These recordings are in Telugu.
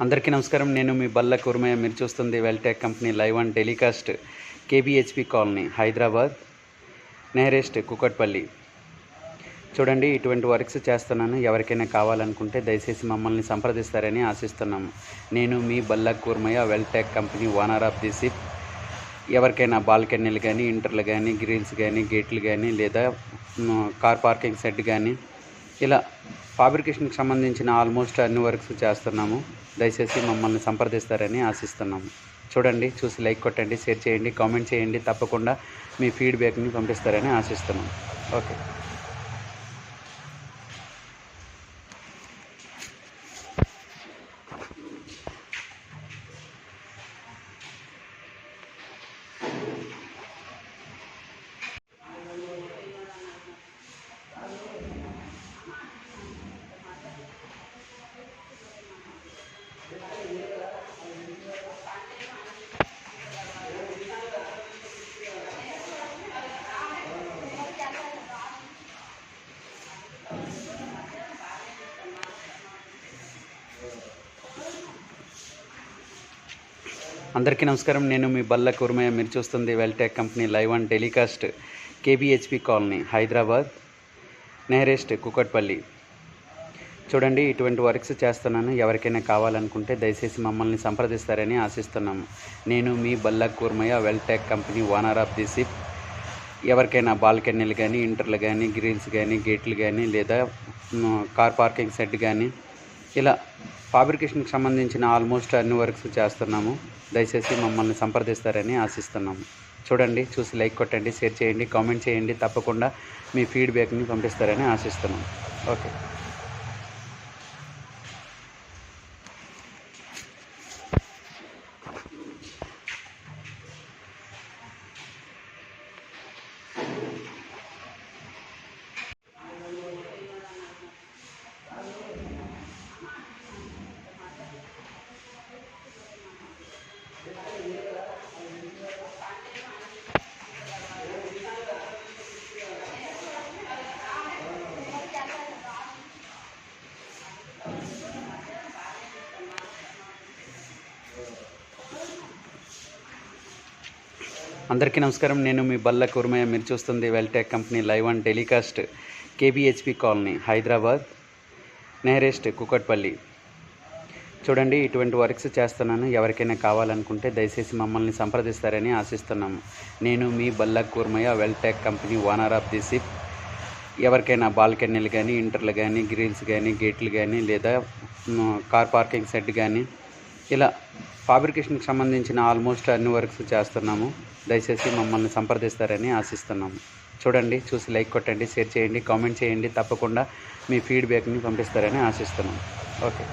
అందరికీ నమస్కారం. నేను మీ బల్ల కుర్మయ్య. మీరు చూస్తుంది Vel Tech company live and telecast, KBHP colony, Hyderabad, nearest Kukatpally. చూడండి, ఇటువంటి వర్క్స్ చేస్తున్నాను. ఎవరికైనా కావాలనుకుంటే దయచేసి మమ్మల్ని సంప్రదిస్తారని ఆశిస్తున్నాము. నేను మీ బల్ల Kurmaiah, Vel Tech company owner of the ship. ఎవరికైనా బాల్కనీలు కానీ, ఇంటర్లు కానీ, గ్రిల్స్ కానీ, గేట్లు కానీ, లేదా కార్ పార్కింగ్ షెడ్ కానీ, ఇలా ఫాబ్రికేషన్కి సంబంధించిన ఆల్మోస్ట్ అన్ని వర్క్స్ చేస్తున్నాము. దయచేసి మమ్మల్ని సంప్రదిస్తారని ఆశిస్తున్నాము. చూడండి, చూసి లైక్ కొట్టండి, షేర్ చేయండి, కామెంట్ చేయండి. తప్పకుండా మీ ఫీడ్బ్యాక్ని పంపిస్తారని ఆశిస్తున్నాము. ఓకే. అందరికీ నమస్కారం. నేను మీ బల్ల కుర్మయ్య. మీరు చూస్తుంది Vel Tech company live and telecast, KBHP colony, Hyderabad, nearest Kukatpally. చూడండి, ఇటువంటి వర్క్స్ చేస్తున్నాను. ఎవరికైనా కావాలనుకుంటే దయచేసి మమ్మల్ని సంప్రదిస్తారని ఆశిస్తున్నాము. నేను మీ బల్ల Kurmaiah, Vel Tech company owner of the ship. ఎవరికైనా బాల్కనీలు కానీ, ఇంటర్లు కానీ, గ్రిల్స్ కానీ, గేట్లు కానీ, లేదా కార్ పార్కింగ్ షెడ్ కానీ, ఇలా ఫాబ్రికేషన్కి సంబంధించిన ఆల్మోస్ట్ అన్ని వర్క్స్ చేస్తున్నాము. దయచేసి మమ్మల్ని సంప్రదిస్తారని ఆశిస్తున్నాము. చూడండి, చూసి లైక్ కొట్టండి, షేర్ చేయండి, కామెంట్ చేయండి. తప్పకుండా మీ ఫీడ్బ్యాక్ని పంపిస్తారని ఆశిస్తున్నాము. ఓకే. అందరికీ నమస్కారం. నేను మీ బల్ల కుర్మయ్య. మీరు చూస్తుంది Vel Tech company live and telecast, KBHP colony, Hyderabad, nearest Kukatpally. చూడండి, ఇటువంటి వర్క్స్ చేస్తున్నాను. ఎవరికైనా కావాలనుకుంటే దయచేసి మమ్మల్ని సంప్రదిస్తారని ఆశిస్తున్నాము. నేను మీ బల్ల Kurmaiah, Vel Tech company owner of the ship. ఎవరికైనా బాల్కనీలు కానీ, ఇంటర్లు కానీ, గ్రిల్స్ కానీ, గేట్లు కానీ, లేదా కార్ పార్కింగ్ షెడ్ కానీ, ఇలా ఫాబ్రికేషన్కి సంబంధించిన ఆల్మోస్ట్ అన్ని వర్క్స్ చేస్తున్నాము. దయచేసి మమ్మల్ని సంప్రదిస్తారని ఆశిస్తున్నాము. చూడండి, చూసి లైక్ కొట్టండి, షేర్ చేయండి, కామెంట్ చేయండి. తప్పకుండా మీ ఫీడ్బ్యాక్ని పంపిస్తారని ఆశిస్తున్నాము. ఓకే.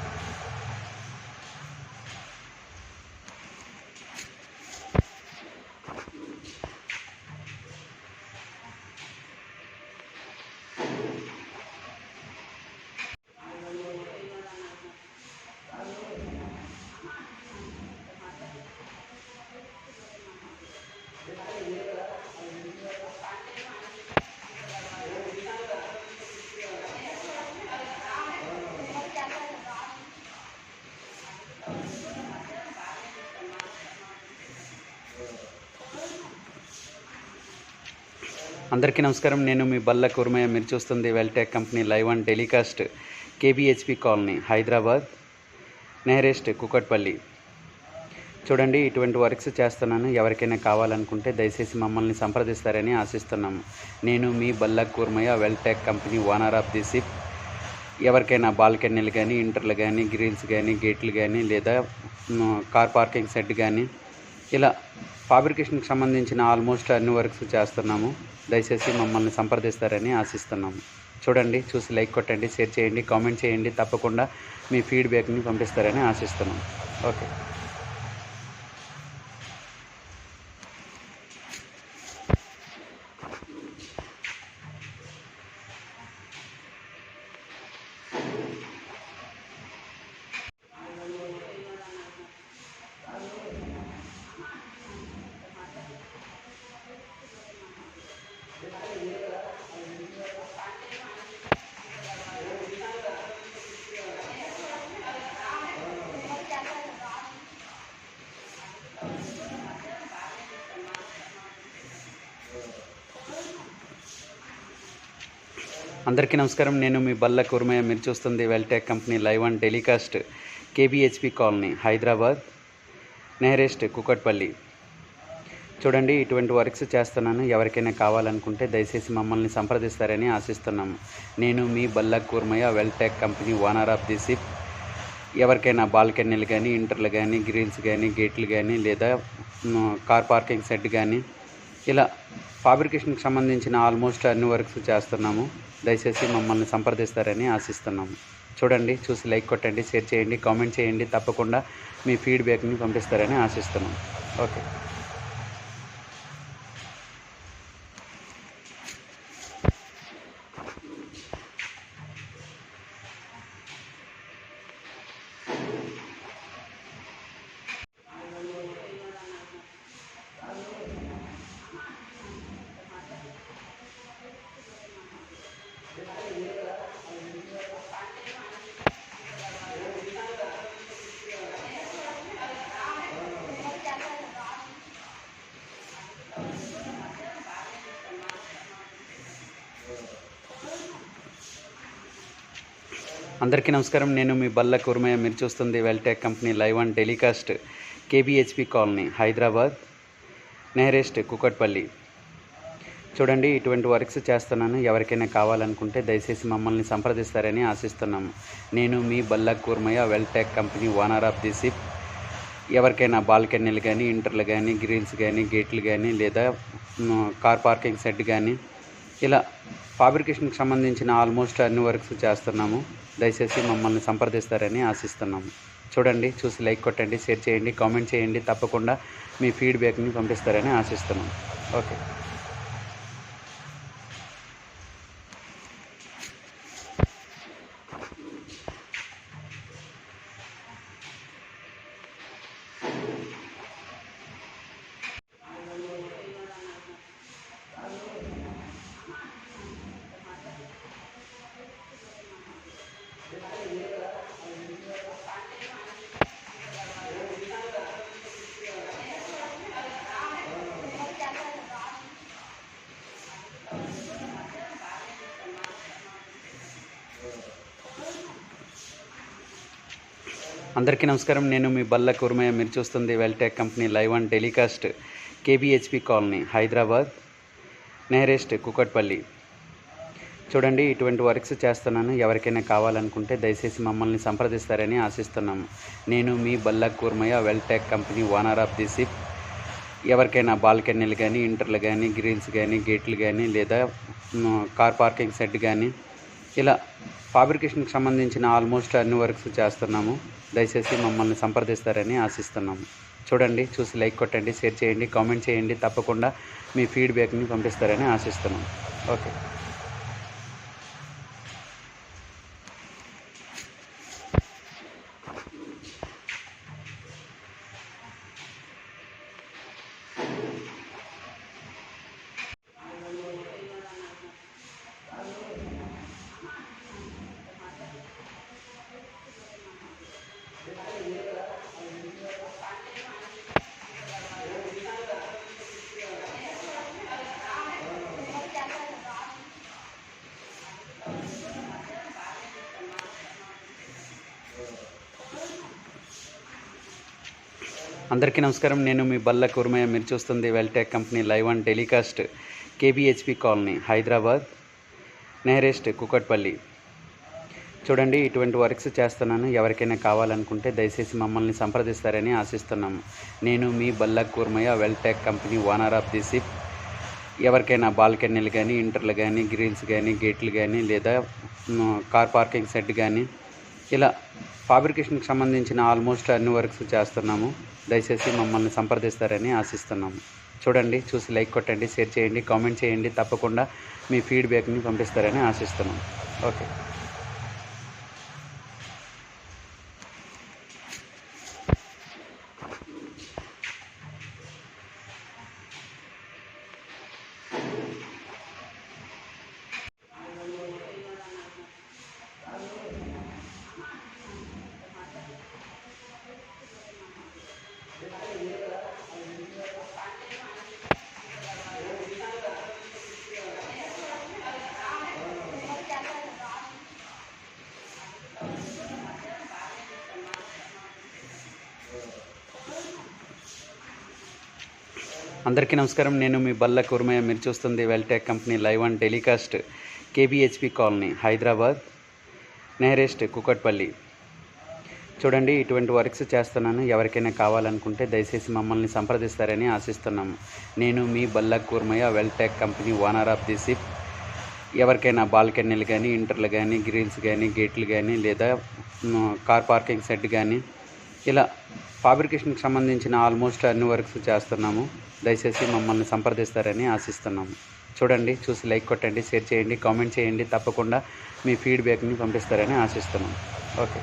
అందరికీ నమస్కారం. నేను మీ బల్ల కుర్మయ్య. మీరు చూస్తుంది Vel Tech company live and telecast, KBHP colony, Hyderabad, nearest Kukatpally. చూడండి, ఇటువంటి వర్క్స్ చేస్తున్నాను. ఎవరికైనా కావాలనుకుంటే దయచేసి మమ్మల్ని సంప్రదిస్తారని ఆశిస్తున్నాము. నేను మీ బల్ల Kurmaiah, Vel Tech company owner of the ship. ఎవరికైనా బాల్కనీలు కానీ, ఇంటర్లు కానీ, గ్రిల్స్ కానీ, గేట్లు కానీ, లేదా కార్ పార్కింగ్ షెడ్ కానీ, ఇలా ఫాబ్రికేషన్కి సంబంధించిన ఆల్మోస్ట్ అన్ని వర్క్స్ చేస్తున్నాము. దయచేసి మమ్మల్ని సంప్రదిస్తారని ఆశిస్తున్నాము. చూడండి, చూసి లైక్ కొట్టండి, షేర్ చేయండి, కామెంట్ చేయండి. తప్పకుండా మీ ఫీడ్బ్యాక్ని పంపిస్తారని ఆశిస్తున్నాము. ఓకే. అందరికీ నమస్కారం. నేను మీ బల్ల కుర్మయ్య. మీరు చూస్తుంది Vel Tech company live and telecast KBHP colony, Hyderabad, nearest Kukatpally. చూడండి, ఇటువంటి వర్క్స్ చేస్తున్నాను. ఎవరికైనా కావాలనుకుంటే దయచేసి మమ్మల్ని సంప్రదిస్తారని ఆశిస్తున్నాము. నేను మీ బల్ల Kurmaiah, Vel Tech company owner of the ship. ఎవరికైనా బాల్కనీలు కానీ, ఇంటర్లు కానీ, గ్రిల్స్ కానీ, గేట్లు కానీ, లేదా కార్ పార్కింగ్ షెడ్ కానీ, ఇలా ఫాబ్రికేషన్కి సంబంధించిన ఆల్మోస్ట్ అన్ని వర్క్స్ చేస్తున్నాము. దయచేసి మమ్మల్ని సంప్రదిస్తారని ఆశిస్తున్నాము. చూడండి, చూసి లైక్ కొట్టండి, షేర్ చేయండి, కామెంట్ చేయండి. తప్పకుండా మీ ఫీడ్బ్యాక్ని పంపిస్తారని ఆశిస్తున్నాం. ఓకే. అందరికీ నమస్కారం. నేను మీ బల్ల కుర్మయ్య. మీరు చూస్తుంది Vel Tech company live and telecast KBHP colony, Hyderabad, nearest Kukatpally. చూడండి, ఇటువంటి వర్క్స్ చేస్తున్నాను. ఎవరికైనా కావాలనుకుంటే దయచేసి మమ్మల్ని సంప్రదిస్తారని ఆశిస్తున్నాము. నేను మీ బల్ల Kurmaiah, Vel Tech company owner of the ship. ఎవరికైనా బాల్కనీలు కానీ, ఇంటర్లు కానీ, గ్రిల్స్ కానీ, గేట్లు కానీ, లేదా కార్ పార్కింగ్ షెడ్ కానీ, ఇలా ఫాబ్రికేషన్కి సంబంధించిన ఆల్మోస్ట్ అన్ని వర్క్స్ చేస్తున్నాము. దయచేసి మమ్మల్ని సంప్రదిస్తారని ఆశిస్తున్నాము. చూడండి, చూసి లైక్ కొట్టండి, షేర్ చేయండి, కామెంట్ చేయండి. తప్పకుండా మీ ఫీడ్బ్యాక్ని పంపిస్తారని ఆశిస్తున్నాము. ఓకే. అందరికీ నమస్కారం. నేను మీ బల్ల కుర్మయ్య. మీరు చూస్తుంది Vel Tech company live and telecast KBHP colony, Hyderabad, nearest Kukatpally. చూడండి, ఇటువంటి వర్క్స్ చేస్తున్నాను. ఎవరికైనా కావాలనుకుంటే దయచేసి మమ్మల్ని సంప్రదిస్తారని ఆశిస్తున్నాము. నేను మీ బల్ల Kurmaiah, Vel Tech company owner of the ship. ఎవరికైనా బాల్కనీలు కానీ, ఇంటర్లు కానీ, గ్రిల్స్ కానీ, గేట్లు కానీ, లేదా కార్ పార్కింగ్ షెడ్ కానీ, ఇలా ఫాబ్రికేషన్కి సంబంధించిన ఆల్మోస్ట్ అన్ని వర్క్స్ చేస్తున్నాము. దయచేసి మమ్మల్ని సంప్రదిస్తారని ఆశిస్తున్నాము. చూడండి, చూసి లైక్ కొట్టండి, షేర్ చేయండి, కామెంట్ చేయండి. తప్పకుండా మీ ఫీడ్బ్యాక్ని పంపిస్తారని ఆశిస్తున్నాం. ఓకే. అందరికీ నమస్కారం. నేను మీ బల్ల కుర్మయ్య. మీరు చూస్తుంది Vel Tech company live and telecast KBHP colony, Hyderabad, nearest Kukatpally. చూడండి, ఇటువంటి వర్క్స్ చేస్తున్నాను. ఎవరికైనా కావాలనుకుంటే దయచేసి మమ్మల్ని సంప్రదిస్తారని ఆశిస్తున్నాము. నేను మీ బల్ల Kurmaiah, Vel Tech company owner of the ship. ఎవరికైనా బాల్కనీలు కానీ, ఇంటర్లు కానీ, గ్రిల్స్ కానీ, గేట్లు కానీ, లేదా కార్ పార్కింగ్ షెడ్ కానీ, ఇలా ఫాబ్రికేషన్కి సంబంధించిన ఆల్మోస్ట్ అన్ని వర్క్స్ చేస్తున్నాము. దయచేసి మమ్మల్ని సంప్రదిస్తారని ఆశిస్తున్నాము. చూడండి, చూసి లైక్ కొట్టండి, షేర్ చేయండి, కామెంట్ చేయండి. తప్పకుండా మీ ఫీడ్బ్యాక్ని పంపిస్తారని ఆశిస్తున్నాం. ఓకే. అందరికీ నమస్కారం. నేను మీ బల్ల కుర్మయ్య. మీరు చూస్తుంది Vel Tech company live and telecast KBHP colony, Hyderabad, nearest Kukatpally. చూడండి, ఇటువంటి వర్క్స్ చేస్తున్నాను. ఎవరికైనా కావాలనుకుంటే దయచేసి మమ్మల్ని సంప్రదిస్తారని ఆశిస్తున్నాము. నేను మీ బల్ల Kurmaiah, Vel Tech company owner of the ship. ఎవరికైనా బాల్కనీలు కానీ, ఇంటర్లు కానీ, గ్రిల్స్ కానీ, గేట్లు కానీ, లేదా కార్ పార్కింగ్ షెడ్ కానీ, ఇలా ఫాబ్రికేషన్కి సంబంధించిన ఆల్మోస్ట్ అన్ని వర్క్స్ చేస్తున్నాము. దయచేసి మమ్మల్ని సంప్రదిస్తారని ఆశిస్తున్నాము. చూడండి, చూసి లైక్ కొట్టండి, షేర్ చేయండి, కామెంట్ చేయండి. తప్పకుండా మీ ఫీడ్బ్యాక్ని పంపిస్తారని ఆశిస్తున్నాం. ఓకే.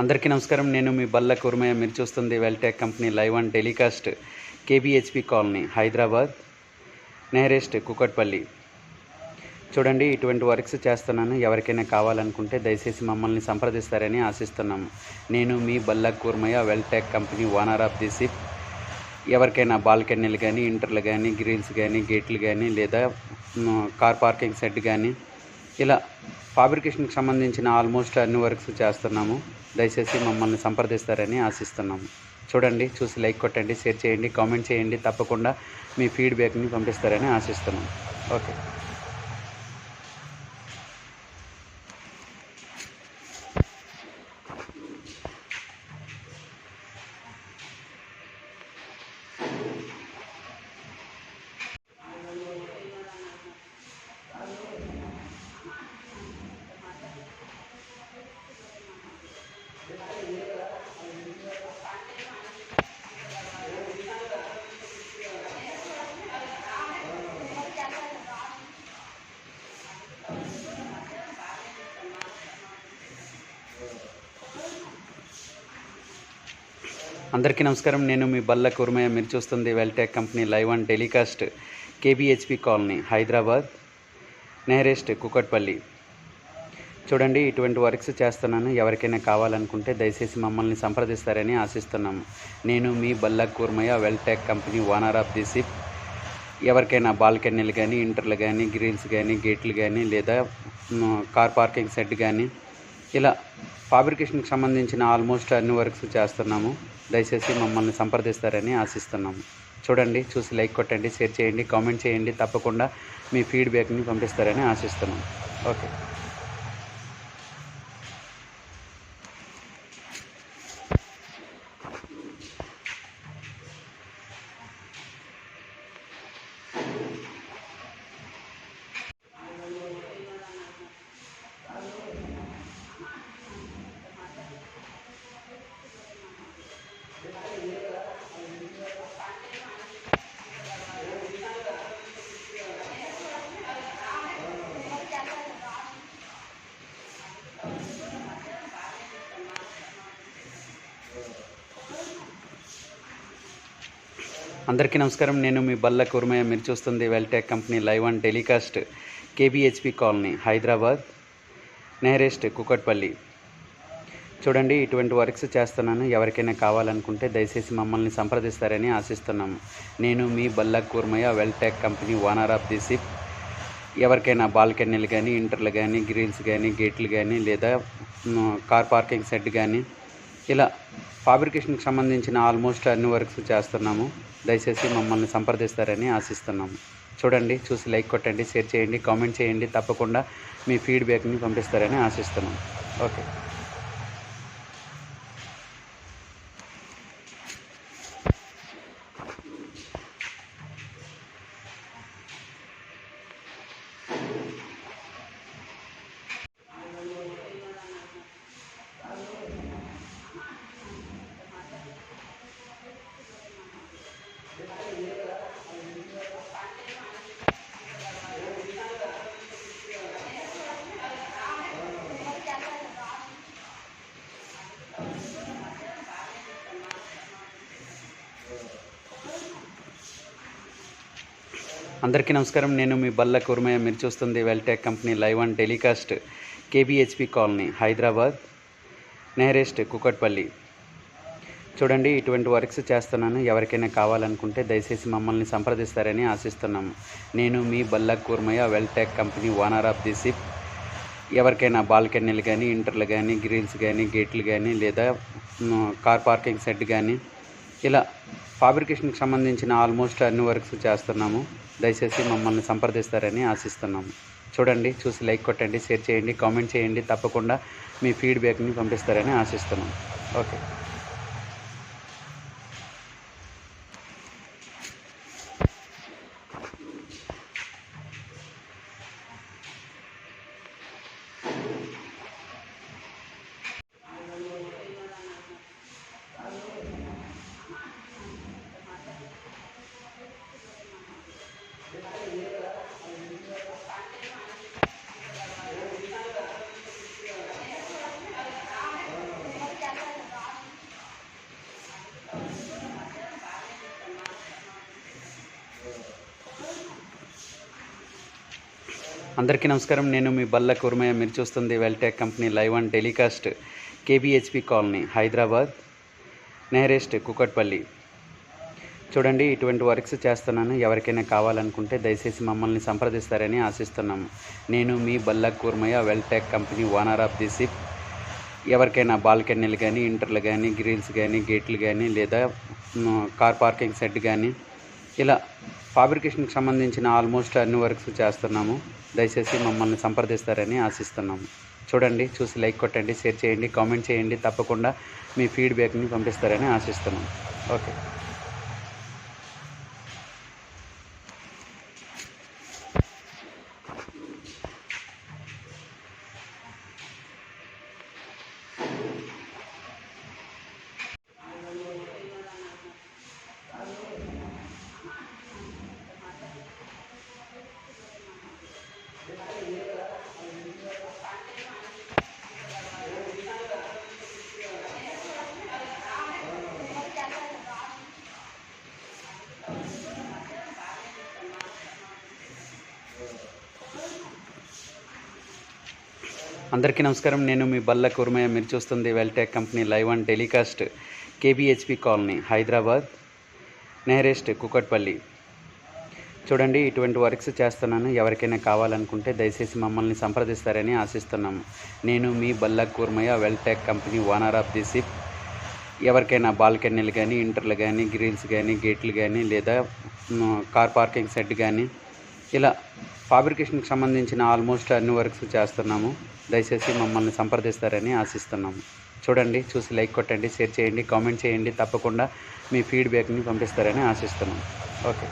అందరికీ నమస్కారం. నేను మీ బల్ల కుర్మయ్య. మీరు చూస్తుంది Vel Tech company live and telecast KBHP colony, Hyderabad, nearest Kukatpally. చూడండి, ఇటువంటి వర్క్స్ చేస్తున్నాను. ఎవరికైనా కావాలనుకుంటే దయచేసి మమ్మల్ని సంప్రదిస్తారని ఆశిస్తున్నాము. నేను మీ బల్ల Kurmaiah, Vel Tech company owner of the ship. ఎవరికైనా బాల్కనీలు కానీ, ఇంటర్లు కానీ, గ్రిల్స్ కానీ, గేట్లు కానీ, లేదా కార్ పార్కింగ్ షెడ్ కానీ, ఇలా ఫాబ్రికేషన్కి సంబంధించిన ఆల్మోస్ట్ అన్ని వర్క్స్ చేస్తున్నాము. దయచేసి మమ్మల్ని సంప్రదిస్తారని ఆశిస్తున్నాము. చూడండి, చూసి లైక్ కొట్టండి, షేర్ చేయండి, కామెంట్ చేయండి. తప్పకుండా మీ ఫీడ్బ్యాక్ని పంపిస్తారని ఆశిస్తున్నాము. ఓకే. అందరికీ నమస్కారం. నేను మీ బల్ల కుర్మయ్య. మీరు చూస్తుంది Vel Tech company live and telecast KBHP colony, Hyderabad, nearest Kukatpally. చూడండి, ఇటువంటి వర్క్స్ చేస్తున్నాను. ఎవరికైనా కావాలనుకుంటే దయచేసి మమ్మల్ని సంప్రదిస్తారని ఆశిస్తున్నాము. నేను మీ బల్ల Kurmaiah, Vel Tech company owner of the ship. ఎవరికైనా బాల్కనీలు కానీ, ఇంటర్లు కానీ, గ్రిల్స్ కానీ, గేట్లు కానీ, లేదా కార్ పార్కింగ్ షెడ్ కానీ, ఇలా ఫాబ్రికేషన్కి సంబంధించిన ఆల్మోస్ట్ అన్ని వర్క్స్ చేస్తున్నాము. దయచేసి మమ్మల్ని సంప్రదిస్తారని ఆశిస్తున్నాము. చూడండి, చూసి లైక్ కొట్టండి, షేర్ చేయండి, కామెంట్ చేయండి. తప్పకుండా మీ ఫీడ్బ్యాక్ని పంపిస్తారని ఆశిస్తున్నాం. ఓకే. అందరికీ నమస్కారం. నేను మీ బల్ల కుర్మయ్య. మీరు చూస్తుంది Vel Tech company live and telecast KBHP colony, Hyderabad, nearest Kukatpally. చూడండి, ఇటువంటి వర్క్స్ చేస్తున్నాను. ఎవరికైనా కావాలనుకుంటే దయచేసి మమ్మల్ని సంప్రదిస్తారని ఆశిస్తున్నాము. నేను మీ బల్ల Kurmaiah, Vel Tech company owner of the ship. ఎవరికైనా బాల్కనీలు కానీ, ఇంటర్లు కానీ, గ్రిల్స్ కానీ, గేట్లు కానీ, లేదా కార్ పార్కింగ్ షెడ్ కానీ, ఇలా ఫాబ్రికేషన్కి సంబంధించిన ఆల్మోస్ట్ అన్ని వర్క్స్ చేస్తున్నాము. దయచేసి మమ్మల్ని సంప్రదిస్తారని ఆశిస్తున్నాము. చూడండి, చూసి లైక్ కొట్టండి, షేర్ చేయండి, కామెంట్ చేయండి. తప్పకుండా మీ ఫీడ్బ్యాక్ని పంపిస్తారని ఆశిస్తున్నాం. ఓకే. అందరికీ నమస్కారం. నేను మీ బల్ల కుర్మయ్య. మీరు చూస్తుంది Vel Tech company live and telecast KBHP colony, Hyderabad, nearest Kukatpally. చూడండి, ఇటువంటి వర్క్స్ చేస్తున్నాను. ఎవరికైనా కావాలనుకుంటే దయచేసి మమ్మల్ని సంప్రదిస్తారని ఆశిస్తున్నాము. నేను మీ బల్ల Kurmaiah, Vel Tech company owner of the ship. ఎవరికైనా బాల్కనీలు కానీ, ఇంటర్లు కానీ, గ్రిల్స్ కానీ, గేట్లు కానీ, లేదా కార్ పార్కింగ్ సెట్ కానీ, ఇలా ఫాబ్రికేషన్కి సంబంధించిన ఆల్మోస్ట్ అన్ని వర్క్స్ చేస్తున్నాము. దయచేసి మమ్మల్ని సంప్రదిస్తారని ఆశిస్తున్నాము. చూడండి, చూసి లైక్ కొట్టండి, షేర్ చేయండి, కామెంట్ చేయండి. తప్పకుండా మీ ఫీడ్బ్యాక్ని పంపిస్తారని ఆశిస్తున్నాం. ఓకే. అందరికీ నమస్కారం. నేను మీ బల్ల కుర్మయ్య. మీరు చూస్తుంది Vel Tech company live and telecast KBHP colony, Hyderabad, nearest Kukatpally. చూడండి, ఇటువంటి వర్క్స్ చేస్తున్నాను. ఎవరికైనా కావాలనుకుంటే దయచేసి మమ్మల్ని సంప్రదిస్తారని ఆశిస్తున్నాము. నేను మీ బల్ల Kurmaiah, Vel Tech company owner of the ship. ఎవరికైనా బాల్కనీలు కానీ, ఇంటర్లు కానీ, గ్రిల్స్ కానీ, గేట్లు కానీ, లేదా కార్ పార్కింగ్ సెట్ కానీ, ఇలా ఫాబ్రికేషన్కి సంబంధించిన ఆల్మోస్ట్ అన్ని వర్క్స్ చేస్తున్నాము. దయచేసి మమ్మల్ని సంప్రదిస్తారని ఆశిస్తున్నాము. చూడండి, చూసి లైక్ కొట్టండి, షేర్ చేయండి, కామెంట్ చేయండి. తప్పకుండా మీ ఫీడ్బ్యాక్ని పంపిస్తారని ఆశిస్తున్నాము. ఓకే. అందరికీ నమస్కారం. నేను మీ బల్ల కుర్మయ్య. మీరు చూస్తుంది Vel Tech company live and telecast KBHP colony, Hyderabad, nearest Kukatpally. చూడండి, ఇటువంటి వర్క్స్ చేస్తున్నాను. ఎవరికైనా కావాలనుకుంటే దయచేసి మమ్మల్ని సంప్రదిస్తారని ఆశిస్తున్నాము. నేను మీ బల్ల Kurmaiah, Vel Tech company owner of the ship. ఎవరికైనా బాల్కనీలు కానీ, ఇంటర్లు కానీ, గ్రిల్స్ కానీ, గేట్లు కానీ, లేదా కార్ పార్కింగ్ సెట్ కానీ, ఇలా ఫాబ్రికేషన్కి సంబంధించిన ఆల్మోస్ట్ అన్ని వర్క్స్ చేస్తున్నాము. దయచేసి మమ్మల్ని సంప్రదిస్తారని ఆశిస్తున్నాము. చూడండి, చూసి లైక్ కొట్టండి, షేర్ చేయండి, కామెంట్ చేయండి. తప్పకుండా మీ ఫీడ్బ్యాక్ని పంపిస్తారని ఆశిస్తున్నాం. ఓకే.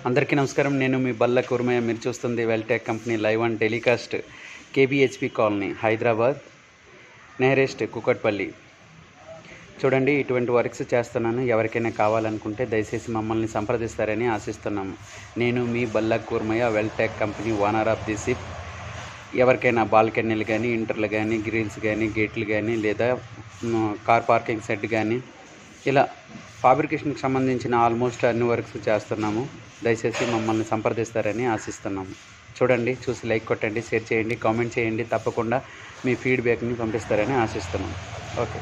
అందరికీ నమస్కారం. నేను మీ బల్ల కుర్మయ్య. మీరు చూస్తుంది Vel Tech company live and telecast KBHP colony, Hyderabad, nearest Kukatpally. చూడండి, ఇటువంటి వర్క్స్ చేస్తున్నాను. ఎవరికైనా కావాలనుకుంటే దయచేసి మమ్మల్ని సంప్రదిస్తారని ఆశిస్తున్నాము. నేను మీ బల్ల Kurmaiah, Vel Tech company owner of the ship. ఎవరికైనా బాల్కనీలు కానీ, ఇంటర్లు కానీ, గ్రిల్స్ కానీ, గేట్లు కానీ, లేదా కార్ పార్కింగ్ సెట్ కానీ, ఇలా ఫాబ్రికేషన్కి సంబంధించిన ఆల్మోస్ట్ అన్ని వర్క్స్ చేస్తున్నాము. దయచేసి మమ్మల్ని సంప్రదిస్తారని ఆశిస్తున్నాము. చూడండి, చూసి లైక్ కొట్టండి, షేర్ చేయండి, కామెంట్ చేయండి. తప్పకుండా మీ ఫీడ్బ్యాక్ని పంపిస్తారని ఆశిస్తున్నాం. ఓకే.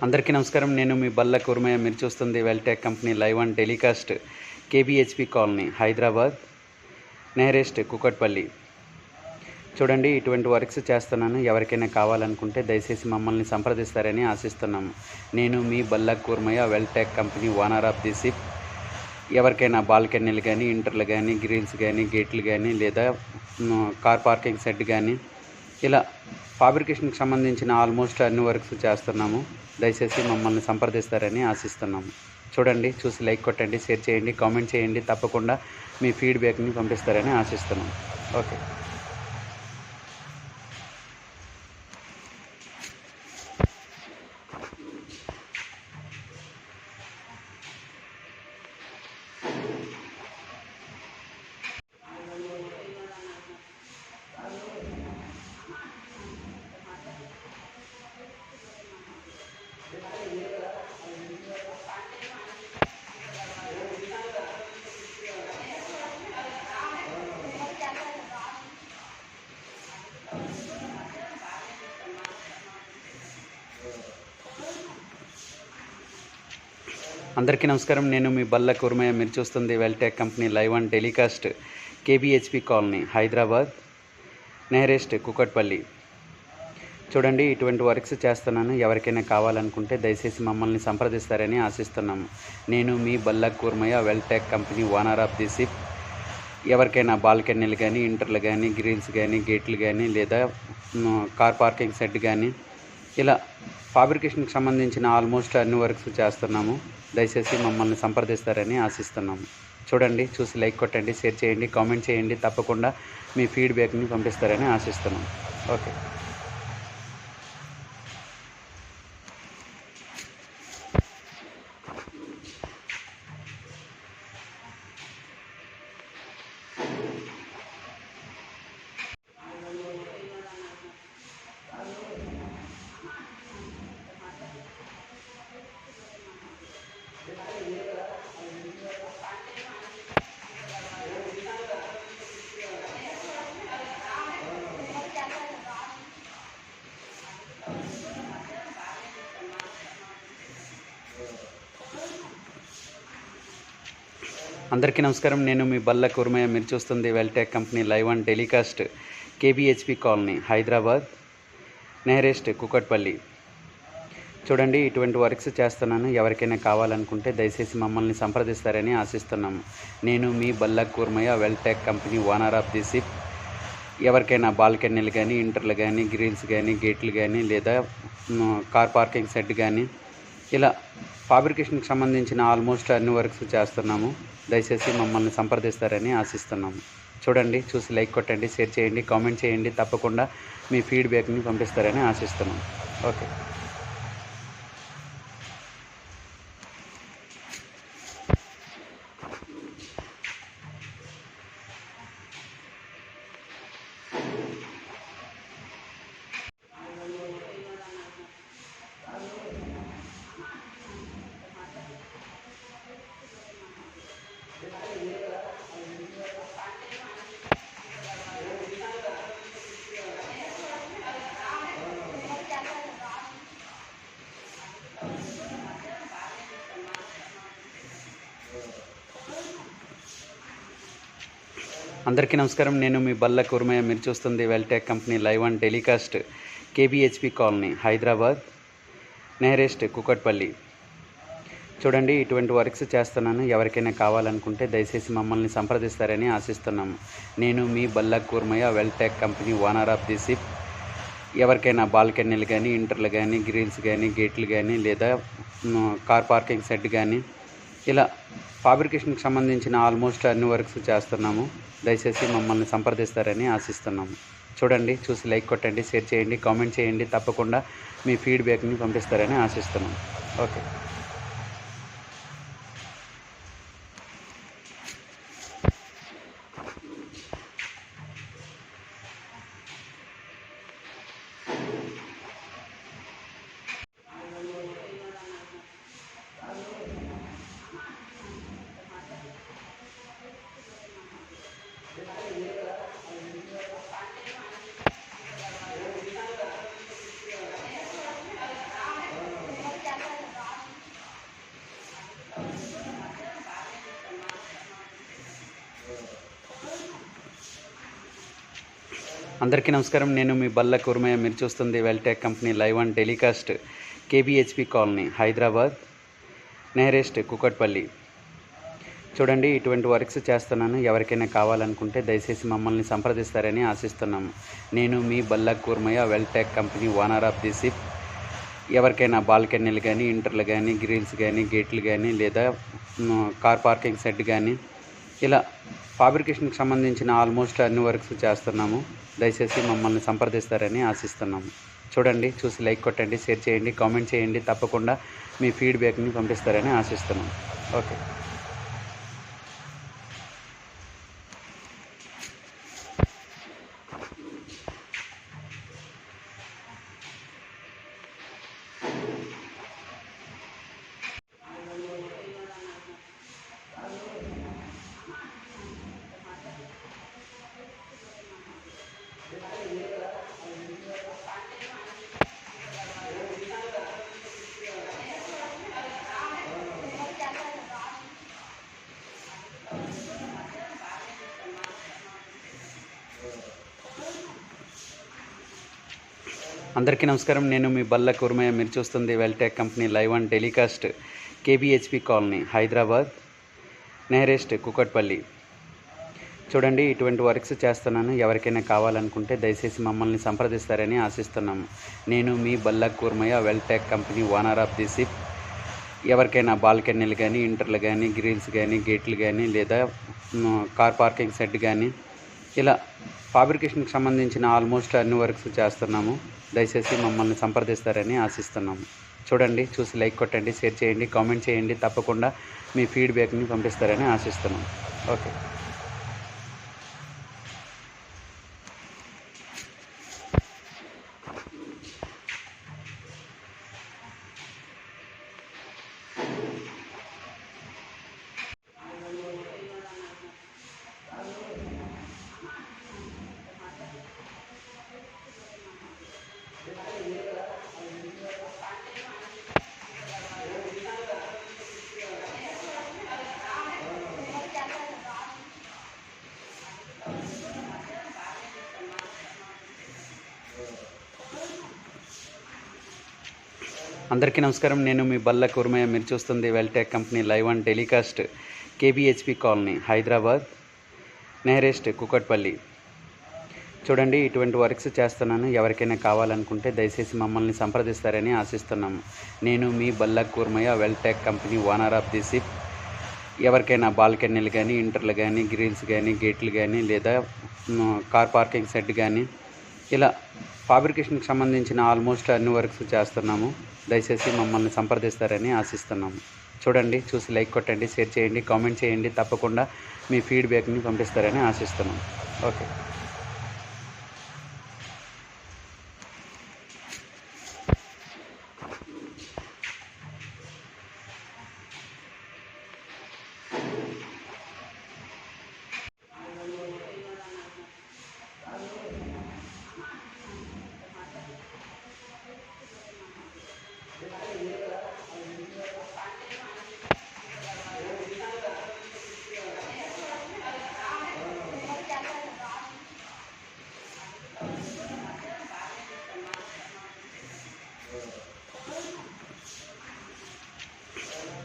అందరికీ నమస్కారం. నేను మీ బల్ల కుర్మయ్య. మీరు చూస్తుంది Vel Tech company live and telecast KBHP colony, Hyderabad, nearest Kukatpally. చూడండి, ఇటువంటి వర్క్స్ చేస్తున్నాను. ఎవరికైనా కావాలనుకుంటే దయచేసి మమ్మల్ని సంప్రదిస్తారని ఆశిస్తున్నాము. నేను మీ బల్ల Kurmaiah, Vel Tech company owner of the ship. ఎవరికైనా బాల్కనీలు కానీ, ఇంటర్లు కానీ, గ్రిల్స్ కానీ, గేట్లు కానీ, లేదా కార్ పార్కింగ్ షెడ్ కానీ, ఇలా ఫాబ్రికేషన్కి సంబంధించిన ఆల్మోస్ట్ అన్ని వర్క్స్ చేస్తున్నాము. దయచేసి మమ్మల్ని సంప్రదిస్తారని ఆశిస్తున్నాము. చూడండి, చూసి లైక్ కొట్టండి, షేర్ చేయండి, కామెంట్ చేయండి. తప్పకుండా మీ ఫీడ్బ్యాక్ని పంపిస్తారని ఆశిస్తున్నాం. ఓకే. అందరికీ నమస్కారం. నేను మీ బల్ల కుర్మయ్య. మీరు చూస్తుంది Vel Tech company live and telecast KBHP colony, Hyderabad, nearest Kukatpally. చూడండి, ఇటువంటి వర్క్స్ చేస్తున్నాను. ఎవరికైనా కావాలనుకుంటే దయచేసి మమ్మల్ని సంప్రదిస్తారని ఆశిస్తున్నాము. నేను మీ బల్ల Kurmaiah, Vel Tech company owner of the ship. ఎవరికైనా బాల్కనీలు కానీ, ఇంటర్లు కానీ, గ్రిల్స్ కానీ, గేట్లు కానీ, లేదా కార్ పార్కింగ్ షెడ్ కానీ, ఇలా ఫాబ్రికేషన్కి సంబంధించిన ఆల్మోస్ట్ అన్ని వర్క్స్ చేస్తున్నాము. దయచేసి మమ్మల్ని సంప్రదిస్తారని ఆశిస్తున్నాము. చూడండి, చూసి లైక్ కొట్టండి, షేర్ చేయండి, కామెంట్ చేయండి. తప్పకుండా మీ ఫీడ్బ్యాక్ని పంపిస్తారని ఆశిస్తున్నాం. ఓకే. అందరికీ నమస్కారం. నేను మీ బల్ల కుర్మయ్య. మీరు చూస్తుంది Vel Tech company live and telecast KBHP colony, Hyderabad, nearest Kukatpally. చూడండి, ఇటువంటి వర్క్స్ చేస్తున్నాను. ఎవరికైనా కావాలనుకుంటే దయచేసి మమ్మల్ని సంప్రదిస్తారని ఆశిస్తున్నాము. నేను మీ బల్ల Kurmaiah, Vel Tech company owner of the ship. ఎవరికైనా బాల్కనీలు కానీ, ఇంటర్లు కానీ, గ్రిల్స్ కానీ, గేట్లు కానీ, లేదా కార్ పార్కింగ్ షెడ్ కానీ, ఇలా ఫాబ్రికేషన్కి సంబంధించిన ఆల్మోస్ట్ అన్ని వర్క్స్ చేస్తున్నాము. దయచేసి మమ్మల్ని సంప్రదిస్తారని ఆశిస్తున్నాము. చూడండి, చూసి లైక్ కొట్టండి, షేర్ చేయండి, కామెంట్ చేయండి. తప్పకుండా మీ ఫీడ్బ్యాక్ని పంపిస్తారని ఆశిస్తున్నాం. ఓకే. అందరికీ నమస్కారం. నేను మీ బల్ల కుర్మయ్య. మీరు చూస్తుంది Vel Tech company live and telecast KBHP colony, Hyderabad, nearest Kukatpally. చూడండి, ఇటువంటి వర్క్స్ చేస్తున్నాను. ఎవరికైనా కావాలనుకుంటే దయచేసి మమ్మల్ని సంప్రదిస్తారని ఆశిస్తున్నాము. నేను మీ బల్ల Kurmaiah, Vel Tech company owner of the ship. ఎవరికైనా బాల్కనీలు కానీ, ఇంటర్లు కానీ, గ్రిల్స్ కానీ, గేట్లు కానీ, లేదా కార్ పార్కింగ్ షెడ్ కానీ, ఇలా ఫాబ్రికేషన్కి సంబంధించిన ఆల్మోస్ట్ అన్ని వర్క్స్ చేస్తున్నాము. దయచేసి మమ్మల్ని సంప్రదిస్తారని ఆశిస్తున్నాము. చూడండి, చూసి లైక్ కొట్టండి, షేర్ చేయండి, కామెంట్ చేయండి. తప్పకుండా మీ ఫీడ్బ్యాక్ని పంపిస్తారని ఆశిస్తున్నాం. ఓకే. అందరికీ నమస్కారం. నేను మీ బల్ల కుర్మయ్య. మీరు చూస్తుంది Vel Tech company live and telecast KBHP colony, Hyderabad, nearest Kukatpally. చూడండి, ఇటువంటి వర్క్స్ చేస్తున్నాను. ఎవరికైనా కావాలనుకుంటే దయచేసి మమ్మల్ని సంప్రదిస్తారని ఆశిస్తున్నాము. నేను మీ బల్ల Kurmaiah, Vel Tech company owner of the ship. ఎవరికైనా బాల్కనీలు కానీ, ఇంటర్లు కానీ, గ్రిల్స్ కానీ, గేట్లు కానీ, లేదా కార్ పార్కింగ్ షెడ్ కానీ, ఇలా ఫాబ్రికేషన్కి సంబంధించిన ఆల్మోస్ట్ అన్ని వర్క్స్ చేస్తున్నాము. దయచేసి మమ్మల్ని సంప్రదిస్తారని ఆశిస్తున్నాము. చూడండి, చూసి లైక్ కొట్టండి, షేర్ చేయండి, కామెంట్ చేయండి. తప్పకుండా మీ ఫీడ్బ్యాక్ని పంపిస్తారని ఆశిస్తున్నాం. ఓకే. అందరికీ నమస్కారం. నేను మీ బల్ల కుర్మయ్య. మీరు చూస్తుంది Vel Tech company live and telecast KBHP colony, Hyderabad, nearest Kukatpally. చూడండి, ఇటువంటి వర్క్స్ చేస్తున్నాను. ఎవరికైనా కావాలనుకుంటే దయచేసి మమ్మల్ని సంప్రదిస్తారని ఆశిస్తున్నాము. నేను మీ బల్ల Kurmaiah, Vel Tech company owner of the ship. ఎవరికైనా బాల్కనీలు కానీ, ఇంటర్లు కానీ, గ్రిల్స్ కానీ, గేట్లు కానీ, లేదా కార్ పార్కింగ్ షెడ్ కానీ, ఇలా ఫాబ్రికేషన్కి సంబంధించిన ఆల్మోస్ట్ అన్ని వర్క్స్ చేస్తున్నాము. దయచేసి మమ్మల్ని సంప్రదిస్తారని ఆశిస్తున్నాము. చూడండి, చూసి లైక్ కొట్టండి, షేర్ చేయండి, కామెంట్ చేయండి. తప్పకుండా మీ ఫీడ్బ్యాక్ని పంపిస్తారని ఆశిస్తున్నాం. ఓకే. అందరికీ నమస్కారం. నేను మీ బల్ల కుర్మయ్య. మీరు చూస్తుంది Vel Tech company live and telecast KBHP colony, Hyderabad, nearest Kukatpally. చూడండి, ఇటువంటి వర్క్స్ చేస్తున్నాను. ఎవరికైనా కావాలనుకుంటే దయచేసి మమ్మల్ని సంప్రదిస్తారని ఆశిస్తున్నాము. నేను మీ బల్ల Kurmaiah, Vel Tech company owner of the ship. ఎవరికైనా బాల్కనీలు కానీ, ఇంటర్లు కానీ, గ్రిల్స్ కానీ, గేట్లు కానీ, లేదా కార్ పార్కింగ్ షెడ్ కానీ, ఇలా ఫాబ్రికేషన్కి సంబంధించిన ఆల్మోస్ట్ అన్ని వర్క్స్ చేస్తున్నాము. దయచేసి మమ్మల్ని సంప్రదిస్తారని ఆశిస్తున్నాము. చూడండి, చూసి లైక్ కొట్టండి, షేర్ చేయండి, కామెంట్ చేయండి. తప్పకుండా మీ ఫీడ్బ్యాక్ని పంపిస్తారని ఆశిస్తున్నాం. ఓకే.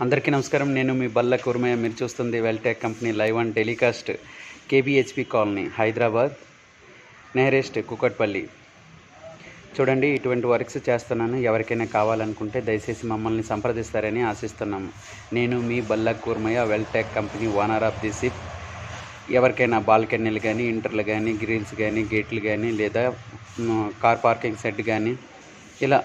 అందరికీ నమస్కారం. నేను మీ బల్ల కుర్మయ్య. మీరు చూస్తుంది Vel Tech company live and telecast KBHP colony, Hyderabad, nearest Kukatpally. చూడండి, ఇటువంటి వర్క్స్ చేస్తున్నాను. ఎవరికైనా కావాలనుకుంటే దయచేసి మమ్మల్ని సంప్రదిస్తారని ఆశిస్తున్నాము. నేను మీ బల్ల Kurmaiah, Vel Tech company owner of the ship. ఎవరికైనా బాల్కనీలు కానీ, ఇంటర్లు కానీ, గ్రిల్స్ కానీ, గేట్లు కానీ, లేదా కార్ పార్కింగ్ షెడ్ కానీ, ఇలా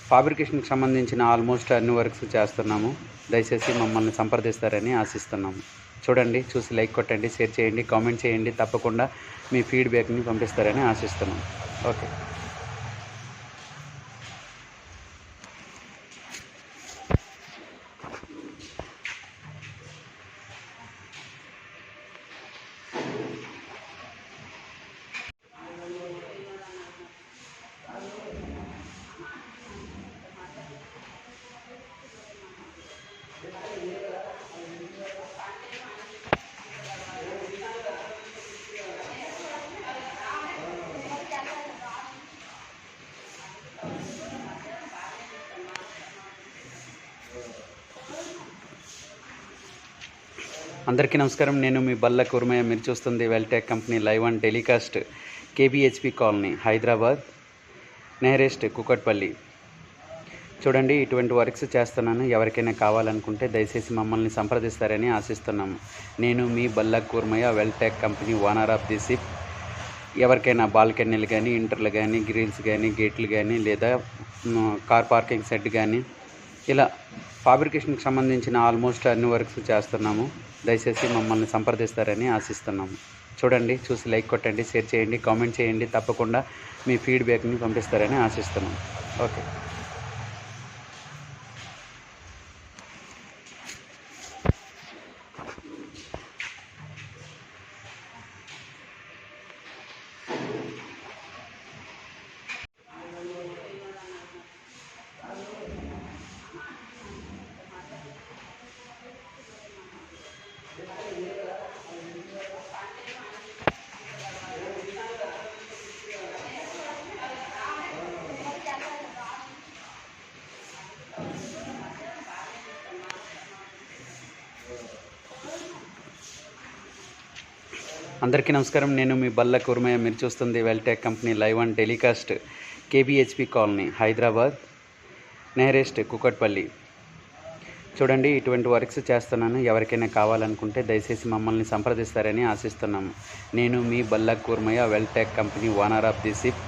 ఫాబ్రికేషన్కి సంబంధించిన ఆల్మోస్ట్ అన్ని వర్క్స్ చేస్తున్నాము. దయచేసి మమ్మల్ని సంప్రదిస్తారని ఆశిస్తున్నాము. చూడండి, చూసి లైక్ కొట్టండి, షేర్ చేయండి, కామెంట్ చేయండి. తప్పకుండా మీ ఫీడ్బ్యాక్ని పంపిస్తారని ఆశిస్తున్నాం. ఓకే. అందరికీ నమస్కారం. నేను మీ బల్ల కుర్మయ్య. మీరు చూస్తుంది Vel Tech company live and telecast KBHP colony, Hyderabad, nearest Kukatpally. చూడండి, ఇటువంటి వర్క్స్ చేస్తున్నాను. ఎవరికైనా కావాలనుకుంటే దయచేసి మమ్మల్ని సంప్రదిస్తారని ఆశిస్తున్నాము. నేను మీ బల్ల Kurmaiah, Vel Tech company owner of the ship. ఎవరికైనా బాల్కనీలు కానీ, ఇంటర్లు కానీ, గ్రిల్స్ కానీ, గేట్లు కానీ, లేదా కార్ పార్కింగ్ షెడ్ కానీ, ఇలా ఫాబ్రికేషన్కి సంబంధించిన ఆల్మోస్ట్ అన్ని వర్క్స్ చేస్తున్నాము. దయచేసి మమ్మల్ని సంప్రదిస్తారని ఆశిస్తున్నాము. చూడండి, చూసి లైక్ కొట్టండి, షేర్ చేయండి, కామెంట్ చేయండి. తప్పకుండా మీ ఫీడ్బ్యాక్ని పంపిస్తారని ఆశిస్తున్నాము. ఓకే. అందరికీ నమస్కారం. నేను మీ బల్ల కుర్మయ్య. మీరు చూస్తుంది Vel Tech company live and telecast KBHP colony, Hyderabad, nearest Kukatpally. చూడండి, ఇటువంటి వర్క్స్ చేస్తున్నాను. ఎవరికైనా కావాలనుకుంటే దయచేసి మమ్మల్ని సంప్రదిస్తారని ఆశిస్తున్నాము. నేను మీ బల్ల Kurmaiah, Vel Tech company owner of the ship.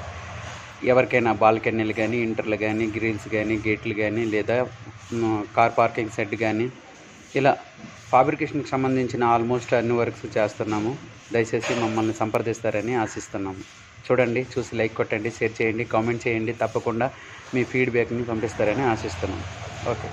ఎవరికైనా బాల్కనీలు కానీ, ఇంటర్లు కానీ, గ్రిల్స్ కానీ, గేట్లు కానీ, లేదా కార్ పార్కింగ్ షెడ్ కానీ, ఇలా ఫాబ్రికేషన్కి సంబంధించిన ఆల్మోస్ట్ అన్ని వర్క్స్ చేస్తున్నాము. దయచేసి మమ్మల్ని సంప్రదిస్తారని ఆశిస్తున్నాము. చూడండి, చూసి లైక్ కొట్టండి, షేర్ చేయండి, కామెంట్ చేయండి. తప్పకుండా మీ ఫీడ్బ్యాక్ని పంపిస్తారని ఆశిస్తున్నాము. ఓకే.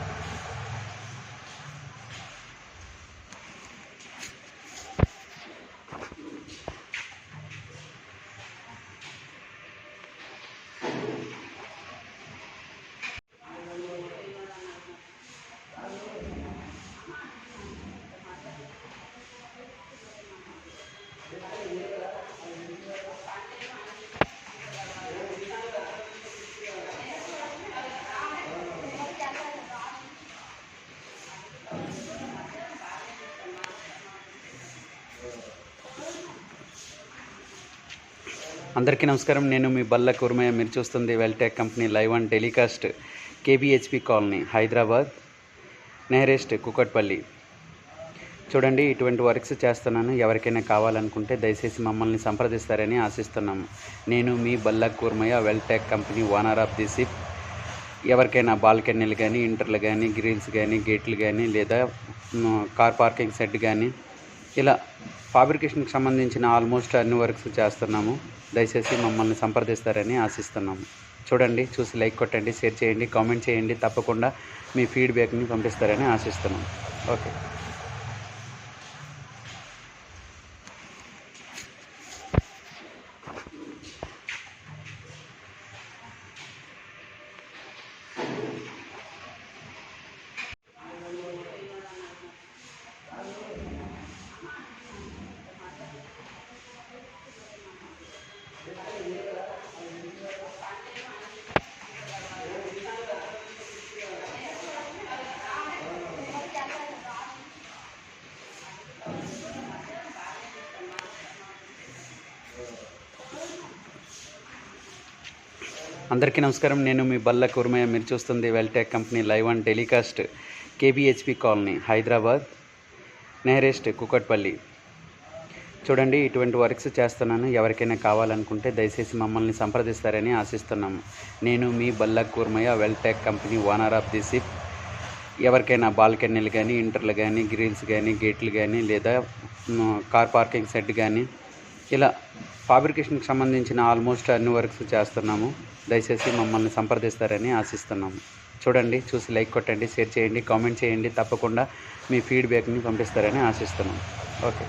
అందరికీ నమస్కారం. నేను మీ బల్ల కుర్మయ్య. మీరు చూస్తుంది Vel Tech company live and telecast KBHP colony, Hyderabad, nearest Kukatpally. చూడండి, ఇటువంటి వర్క్స్ చేస్తున్నాను. ఎవరికైనా కావాలనుకుంటే దయచేసి మమ్మల్ని సంప్రదిస్తారని ఆశిస్తున్నాము. నేను మీ బల్ల Kurmaiah, Vel Tech company owner of the ship. ఎవరికైనా బాల్కనీలు కానీ, ఇంటర్లు కానీ, గ్రిల్స్ కానీ, గేట్లు కానీ, లేదా కార్ పార్కింగ్ షెడ్ కానీ, ఇలా ఫాబ్రికేషన్కి సంబంధించిన ఆల్మోస్ట్ అన్ని వర్క్స్ చేస్తున్నాము. దయచేసి మమ్మల్ని సంప్రదిస్తారని ఆశిస్తున్నాము. చూడండి, చూసి లైక్ కొట్టండి, షేర్ చేయండి, కామెంట్ చేయండి. తప్పకుండా మీ ఫీడ్బ్యాక్ని పంపిస్తారని ఆశిస్తున్నాము. ఓకే. అందరికీ నమస్కారం. నేను మీ బల్ల కుర్మయ్య. మీరు చూస్తుంది Vel Tech company live and telecast KBHP colony, Hyderabad, nearest Kukatpally. చూడండి, ఇటువంటి వర్క్స్ చేస్తున్నాను. ఎవరికైనా కావాలనుకుంటే దయచేసి మమ్మల్ని సంప్రదిస్తారని ఆశిస్తున్నాము. నేను మీ బల్ల Kurmaiah, Vel Tech company owner of the ship. ఎవరికైనా బాల్కనీలు కానీ, ఇంటర్లు కానీ, గ్రిల్స్ కానీ, గేట్లు కానీ, లేదా కార్ పార్కింగ్ షెడ్ కానీ, ఇలా ఫాబ్రికేషన్కి సంబంధించిన ఆల్మోస్ట్ అన్ని వర్క్స్ చేస్తున్నాము. దయచేసి మమ్మల్ని సంప్రదిస్తారని ఆశిస్తున్నాము. చూడండి, చూసి లైక్ కొట్టండి, షేర్ చేయండి, కామెంట్ చేయండి. తప్పకుండా మీ ఫీడ్బ్యాక్ని పంపిస్తారని ఆశిస్తున్నాము. ఓకే.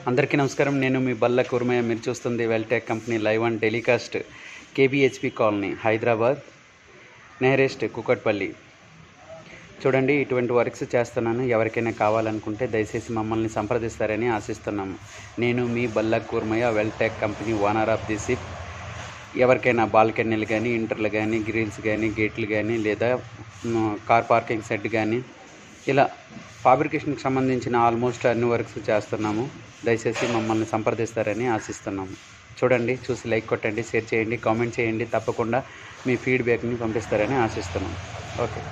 అందరికీ నమస్కారం. నేను మీ బల్ల కుర్మయ్య. మీరు చూస్తుంది Vel Tech company live and telecast KBHP colony, Hyderabad, nearest Kukatpally. చూడండి, ఇటువంటి వర్క్స్ చేస్తున్నాను. ఎవరికైనా కావాలనుకుంటే దయచేసి మమ్మల్ని సంప్రదిస్తారని ఆశిస్తున్నాము. నేను మీ బల్ల Kurmaiah, Vel Tech company owner of the ship. ఎవరికైనా బాల్కనీలు కానీ, ఇంటర్లు కానీ, గ్రిల్స్ కానీ, గేట్లు కానీ, లేదా కార్ పార్కింగ్ షెడ్ కానీ, ఇలా ఫాబ్రికేషన్కి సంబంధించిన ఆల్మోస్ట్ అన్ని వర్క్స్ చేస్తున్నాము. దయచేసి మమ్మల్ని సంప్రదిస్తారని ఆశిస్తున్నాము. చూడండి, చూసి లైక్ కొట్టండి, షేర్ చేయండి, కామెంట్ చేయండి. తప్పకుండా మీ ఫీడ్బ్యాక్ని పంపిస్తారని ఆశిస్తున్నాము. ఓకే.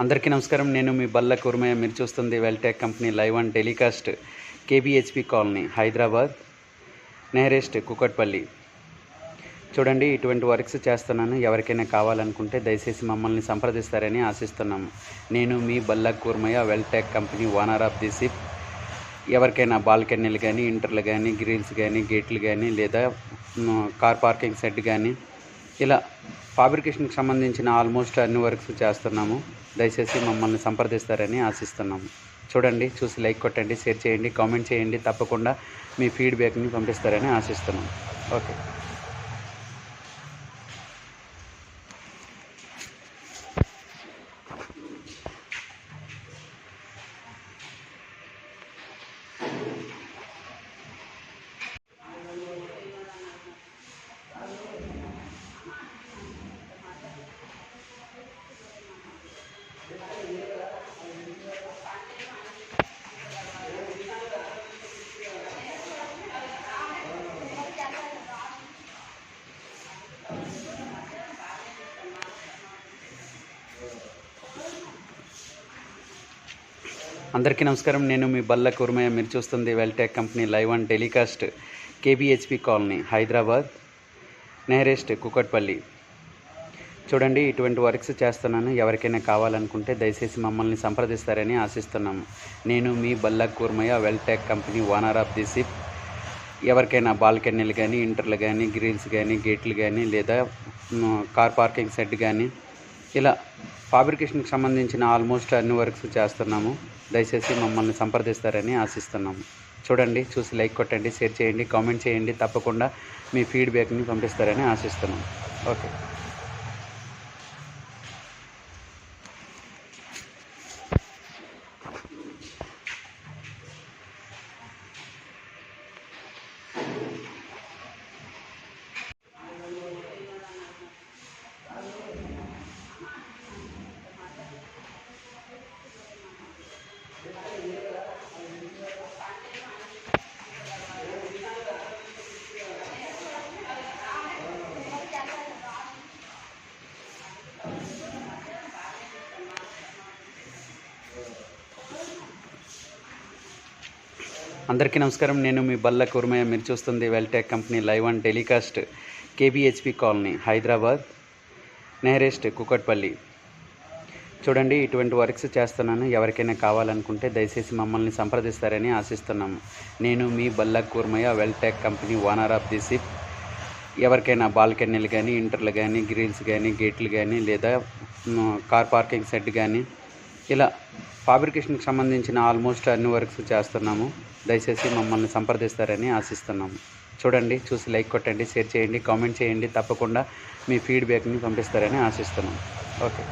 అందరికీ నమస్కారం. నేను మీ బల్ల కుర్మయ్య. మీరు చూస్తుంది Vel Tech company live and telecast KBHP colony, Hyderabad, nearest Kukatpally. చూడండి, ఇటువంటి వర్క్స్ చేస్తున్నాను. ఎవరికైనా కావాలనుకుంటే దయచేసి మమ్మల్ని సంప్రదిస్తారని ఆశిస్తున్నాము. నేను మీ బల్ల Kurmaiah, Vel Tech company owner of the ship. ఎవరికైనా బాల్కనీలు కానీ, ఇంటర్లు కానీ, గ్రిల్స్ కానీ, గేట్లు కానీ, లేదా కార్ పార్కింగ్ షెడ్ కానీ, ఇలా ఫాబ్రికేషన్కి సంబంధించిన ఆల్మోస్ట్ అన్ని వర్క్స్ చేస్తున్నాము. దయచేసి మమ్మల్ని సంప్రదిస్తారని ఆశిస్తున్నాము. చూడండి, చూసి లైక్ కొట్టండి, షేర్ చేయండి, కామెంట్ చేయండి. తప్పకుండా మీ ఫీడ్బ్యాక్ని పంపిస్తారని ఆశిస్తున్నాము. ఓకే. అందరికీ నమస్కారం. నేను మీ బల్ల కుర్మయ్య. మీరు చూస్తుంది Vel Tech company live and telecast KBHP colony, Hyderabad, nearest Kukatpally. చూడండి, ఇటువంటి వర్క్స్ చేస్తున్నాను. ఎవరికైనా కావాలనుకుంటే దయచేసి మమ్మల్ని సంప్రదిస్తారని ఆశిస్తున్నాము. నేను మీ బల్ల Kurmaiah, Vel Tech company owner of the ship. ఎవరికైనా బాల్కనీలు కానీ, ఇంటర్లు కానీ, గ్రిల్స్ కానీ, గేట్లు కానీ, లేదా కార్ పార్కింగ్ షెడ్ కానీ, ఇలా ఫాబ్రికేషన్కి సంబంధించిన ఆల్మోస్ట్ అన్ని వర్క్స్ చేస్తున్నాము. దయచేసి మమ్మల్ని సంప్రదిస్తారని ఆశిస్తున్నాము. చూడండి, చూసి లైక్ కొట్టండి, షేర్ చేయండి, కామెంట్ చేయండి. తప్పకుండా మీ ఫీడ్బ్యాక్ని పంపిస్తారని ఆశిస్తున్నాము. ఓకే. అందరికీ నమస్కారం. నేను మీ బల్ల కుర్మయ్య. మీరు చూస్తుంది Vel Tech company live and telecast KBHP colony, Hyderabad, nearest Kukatpally. చూడండి, ఇటువంటి వర్క్స్ చేస్తున్నాను. ఎవరికైనా కావాలనుకుంటే దయచేసి మమ్మల్ని సంప్రదిస్తారని ఆశిస్తున్నాము. నేను మీ బల్ల Kurmaiah, Vel Tech company owner of the ship. ఎవరికైనా బాల్కనీలు కానీ, ఇంటర్లు కానీ, గ్రిల్స్ కానీ, గేట్లు కానీ, లేదా కార్ పార్కింగ్ షెడ్ కానీ, ఇలా ఫాబ్రికేషన్కి సంబంధించిన ఆల్మోస్ట్ అన్ని వర్క్స్ చేస్తున్నాము. దయచేసి మమ్మల్ని సంప్రదిస్తారని ఆశిస్తున్నాము. చూడండి, చూసి లైక్ కొట్టండి, షేర్ చేయండి, కామెంట్ చేయండి. తప్పకుండా మీ ఫీడ్బ్యాక్ని పంపిస్తారని ఆశిస్తున్నాము. ఓకే.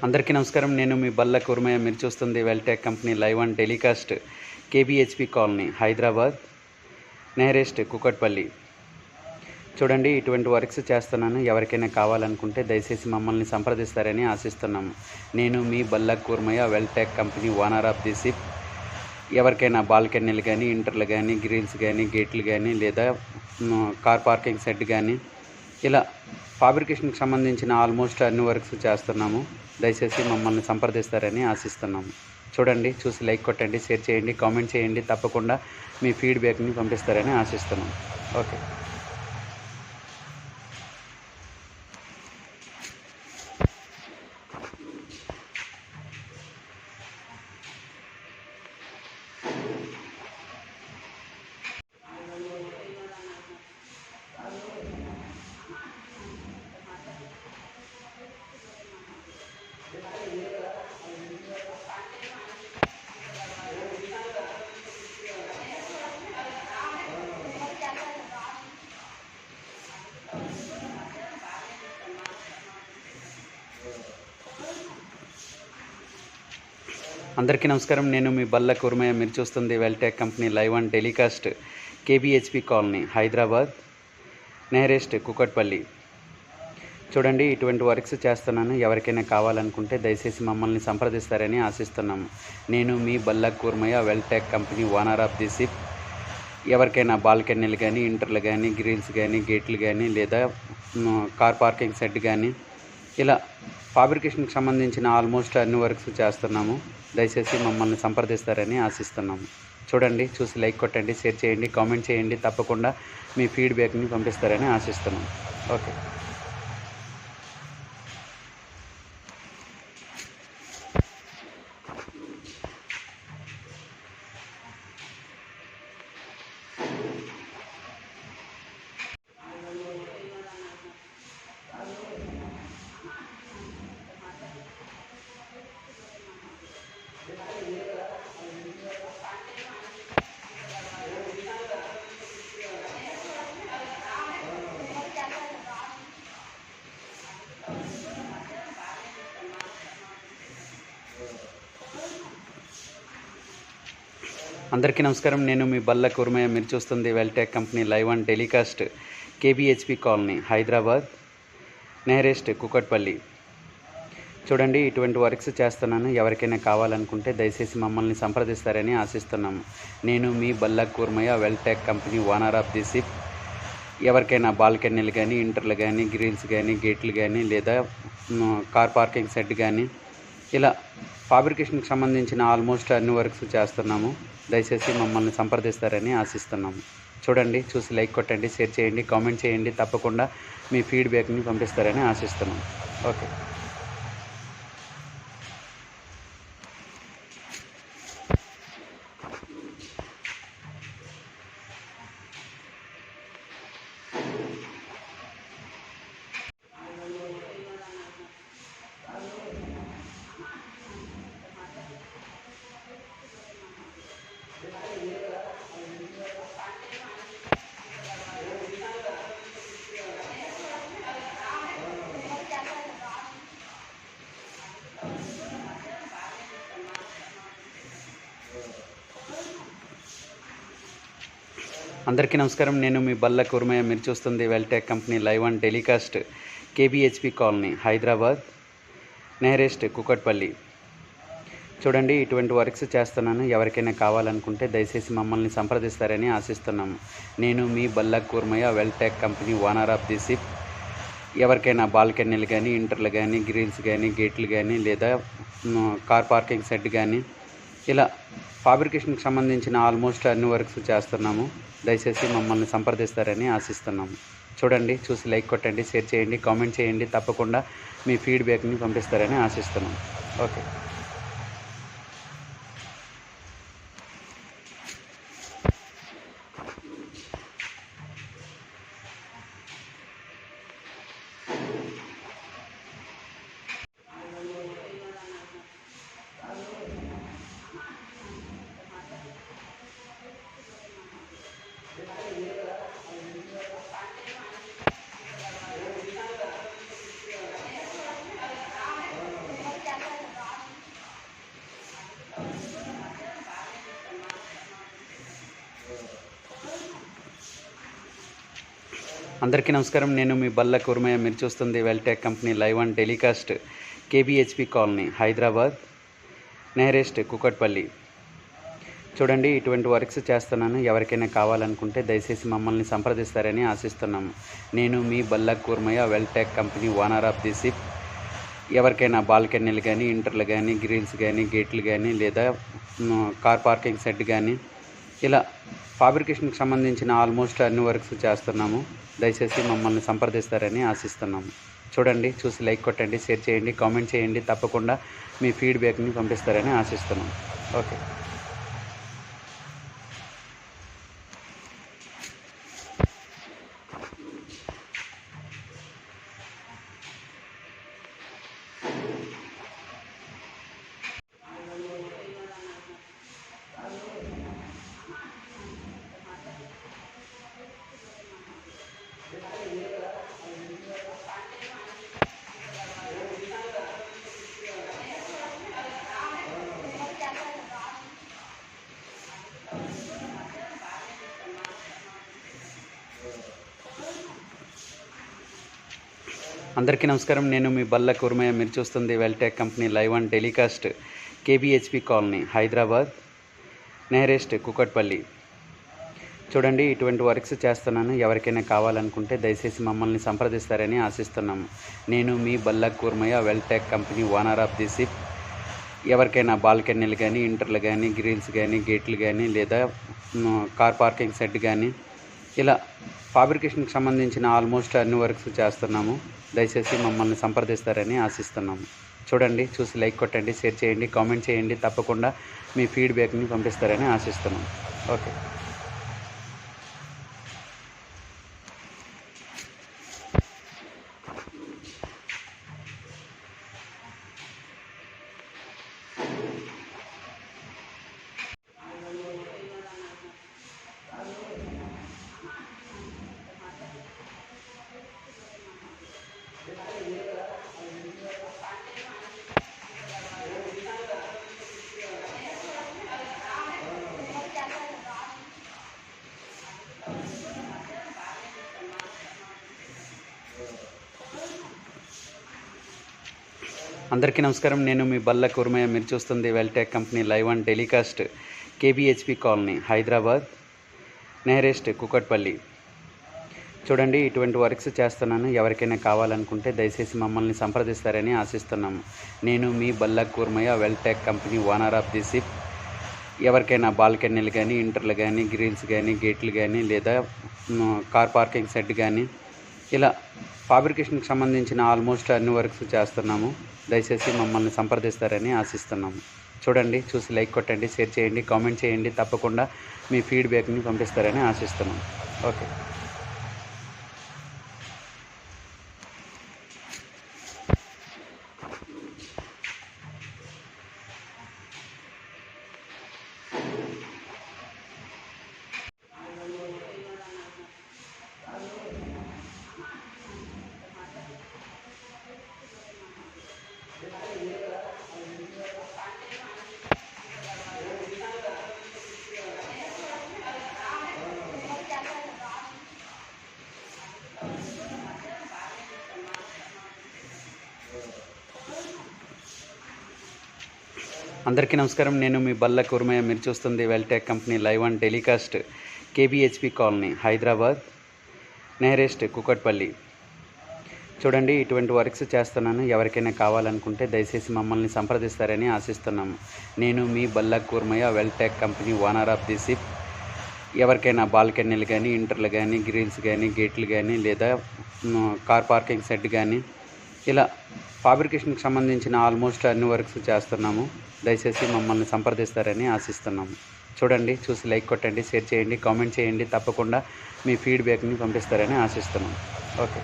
అందరికీ నమస్కారం. నేను మీ బల్ల కుర్మయ్య. మీరు చూస్తుంది Vel Tech company live and telecast KBHP colony, Hyderabad, nearest Kukatpally. చూడండి, ఇటువంటి వర్క్స్ చేస్తున్నాను. ఎవరికైనా కావాలనుకుంటే దయచేసి మమ్మల్ని సంప్రదిస్తారని ఆశిస్తున్నాము. నేను మీ బల్ల Kurmaiah, Vel Tech company owner of the ship. ఎవరికైనా బాల్కనీలు కానీ, ఇంటర్లు కానీ, గ్రిల్స్ కానీ, గేట్లు కానీ, లేదా కార్ పార్కింగ్ షెడ్ కానీ, ఇలా ఫాబ్రికేషన్కి సంబంధించిన ఆల్మోస్ట్ అన్ని వర్క్స్ చేస్తున్నాము. దయచేసి మమ్మల్ని సంప్రదిస్తారని ఆశిస్తున్నాము. చూడండి, చూసి లైక్ కొట్టండి, షేర్ చేయండి, కామెంట్ చేయండి. తప్పకుండా మీ ఫీడ్బ్యాక్ని పంపిస్తారని ఆశిస్తున్నాము. ఓకే. అందరికీ నమస్కారం. నేను మీ బల్ల కుర్మయ్య. మీరు చూస్తుంది Vel Tech company live and telecast KBHP colony, Hyderabad, nearest Kukatpally. చూడండి, ఇటువంటి వర్క్స్ చేస్తున్నాను. ఎవరికైనా కావాలనుకుంటే దయచేసి మమ్మల్ని సంప్రదిస్తారని ఆశిస్తున్నాము. నేను మీ బల్ల Kurmaiah, Vel Tech company owner of the ship. ఎవరికైనా బాల్కనీలు కానీ, ఇంటర్లు కానీ, గ్రిల్స్ కానీ, గేట్లు కానీ, లేదా కార్ పార్కింగ్ షెడ్ కానీ, ఇలా ఫాబ్రికేషన్కి సంబంధించిన ఆల్మోస్ట్ అన్ని వర్క్స్ చేస్తున్నాము. దయచేసి మమ్మల్ని సంప్రదిస్తారని ఆశిస్తున్నాము. చూడండి, చూసి లైక్ కొట్టండి, షేర్ చేయండి, కామెంట్ చేయండి. తప్పకుండా మీ ఫీడ్బ్యాక్ని పంపిస్తారని ఆశిస్తున్నాము. ఓకే. అందరికీ నమస్కారం. నేను మీ బల్ల కుర్మయ్య. మీరు చూస్తుంది Vel Tech company live and telecast KBHP colony, Hyderabad, nearest Kukatpally. చూడండి, ఇటువంటి వర్క్స్ చేస్తున్నాను. ఎవరికైనా కావాలనుకుంటే దయచేసి మమ్మల్ని సంప్రదిస్తారని ఆశిస్తున్నాము. నేను మీ బల్ల Kurmaiah, Vel Tech company owner of the ship. ఎవరికైనా బాల్కనీలు కానీ, ఇంటర్లు కానీ, గ్రిల్స్ కానీ, గేట్లు కానీ, లేదా కార్ పార్కింగ్ షెడ్ కానీ, ఇలా ఫాబ్రికేషన్కి సంబంధించిన ఆల్మోస్ట్ అన్ని వర్క్స్ చేస్తున్నాము. దయచేసి మమ్మల్ని సంప్రదిస్తారని ఆశిస్తున్నాము. చూడండి, చూసి లైక్ కొట్టండి, షేర్ చేయండి, కామెంట్ చేయండి. తప్పకుండా మీ ఫీడ్బ్యాక్ని పంపిస్తారని ఆశిస్తున్నాము. ఓకే. అందరికీ నమస్కారం. నేను మీ బల్ల కుర్మయ్య. మీరు చూస్తుంది Vel Tech company live and telecast KBHP colony, Hyderabad, nearest Kukatpally. చూడండి, ఇటువంటి వర్క్స్ చేస్తున్నాను. ఎవరికైనా కావాలనుకుంటే దయచేసి మమ్మల్ని సంప్రదిస్తారని ఆశిస్తున్నాము. నేను మీ బల్ల Kurmaiah, Vel Tech company owner of the ship. ఎవరికైనా బాల్కనీలు కానీ, ఇంటర్లు కానీ, గ్రిల్స్ కానీ, గేట్లు కానీ, లేదా కార్ పార్కింగ్ షెడ్ కానీ, ఇలా ఫాబ్రికేషన్కి సంబంధించిన ఆల్మోస్ట్ అన్ని వర్క్స్ చేస్తున్నాము. దయచేసి మమ్మల్ని సంప్రదిస్తారని ఆశిస్తున్నాము. చూడండి, చూసి లైక్ కొట్టండి, షేర్ చేయండి, కామెంట్ చేయండి. తప్పకుండా మీ ఫీడ్బ్యాక్ని పంపిస్తారని ఆశిస్తున్నాము. ఓకే. అందరికీ నమస్కారం. నేను మీ బల్ల కుర్మయ్య. మీరు చూస్తుంది Vel Tech company live and telecast KBHP colony, Hyderabad, nearest Kukatpally. చూడండి, ఇటువంటి వర్క్స్ చేస్తున్నాను. ఎవరికైనా కావాలనుకుంటే దయచేసి మమ్మల్ని సంప్రదిస్తారని ఆశిస్తున్నాము. నేను మీ బల్ల Kurmaiah, Vel Tech company owner of the ship. ఎవరికైనా బాల్కనీలు కానీ, ఇంటర్లు కానీ, గ్రిల్స్ కానీ, గేట్లు కానీ, లేదా కార్ పార్కింగ్ షెడ్ కానీ, ఇలా ఫాబ్రికేషన్కి సంబంధించిన ఆల్మోస్ట్ అన్ని వర్క్స్ చేస్తున్నాము. దయచేసి మమ్మల్ని సంప్రదిస్తారని ఆశిస్తున్నాము. చూడండి, చూసి లైక్ కొట్టండి, షేర్ చేయండి, కామెంట్ చేయండి. తప్పకుండా మీ ఫీడ్బ్యాక్ని పంపిస్తారని ఆశిస్తున్నాము. ఓకే. అందరికీ నమస్కారం. నేను మీ బల్ల కుర్మయ్య. మీరు చూస్తుంది Vel Tech company live and telecast KBHP colony, Hyderabad, nearest Kukatpally. చూడండి, ఇటువంటి వర్క్స్ చేస్తున్నాను. ఎవరికైనా కావాలనుకుంటే దయచేసి మమ్మల్ని సంప్రదిస్తారని ఆశిస్తున్నాము. నేను మీ బల్ల Kurmaiah, Vel Tech company owner of the ship. ఎవరికైనా బాల్కనీలు కానీ, ఇంటర్లు కానీ, గ్రిల్స్ కానీ, గేట్లు కానీ, లేదా కార్ పార్కింగ్ షెడ్ కానీ, ఇలా ఫాబ్రికేషన్కి సంబంధించిన ఆల్మోస్ట్ అన్ని వర్క్స్ చేస్తున్నాము. దయచేసి మమ్మల్ని సంప్రదిస్తారని ఆశిస్తున్నాము. చూడండి, చూసి లైక్ కొట్టండి, షేర్ చేయండి, కామెంట్ చేయండి. తప్పకుండా మీ ఫీడ్బ్యాక్ని పంపిస్తారని ఆశిస్తున్నాము. ఓకే. అందరికీ నమస్కారం. నేను మీ బల్ల కుర్మయ్య. మీరు చూస్తుంది Vel Tech company live and telecast KBHP colony, Hyderabad, nearest Kukatpally. చూడండి, ఇటువంటి వర్క్స్ చేస్తున్నాను. ఎవరికైనా కావాలనుకుంటే దయచేసి మమ్మల్ని సంప్రదిస్తారని ఆశిస్తున్నాము. నేను మీ బల్ల Kurmaiah, Vel Tech company owner of the ship. ఎవరికైనా బాల్కనీలు కానీ, ఇంటర్లు కానీ, గ్రిల్స్ కానీ, గేట్లు కానీ, లేదా కార్ పార్కింగ్ షెడ్ కానీ, ఇలా ఫాబ్రికేషన్కి సంబంధించిన ఆల్మోస్ట్ అన్ని వర్క్స్ చేస్తున్నాము. దయచేసి మమ్మల్ని సంప్రదిస్తారని ఆశిస్తున్నాము. చూడండి, చూసి లైక్ కొట్టండి, షేర్ చేయండి, కామెంట్ చేయండి. తప్పకుండా మీ ఫీడ్బ్యాక్ని పంపిస్తారని ఆశిస్తున్నాము. ఓకే. అందరికీ నమస్కారం. నేను మీ బల్ల కుర్మయ్య. మీరు చూస్తుంది Vel Tech company live and telecast KBHP colony, Hyderabad, nearest Kukatpally. చూడండి, ఇటువంటి వర్క్స్ చేస్తున్నాను. ఎవరికైనా కావాలనుకుంటే దయచేసి మమ్మల్ని సంప్రదిస్తారని ఆశిస్తున్నాము. నేను మీ బల్ల Kurmaiah, Vel Tech company owner of the ship. ఎవరికైనా బాల్కనీలు కానీ, ఇంటర్లు కానీ, గ్రిల్స్ కానీ, గేట్లు కానీ, లేదా కార్ పార్కింగ్ షెడ్ కానీ, ఇలా ఫాబ్రికేషన్కి సంబంధించిన ఆల్మోస్ట్ అన్ని వర్క్స్ చేస్తున్నాము. దయచేసి మమ్మల్ని సంప్రదిస్తారని ఆశిస్తున్నాము. చూడండి, చూసి లైక్ కొట్టండి, షేర్ చేయండి, కామెంట్ చేయండి. తప్పకుండా మీ ఫీడ్బ్యాక్ని పంపిస్తారని ఆశిస్తున్నాము. ఓకే.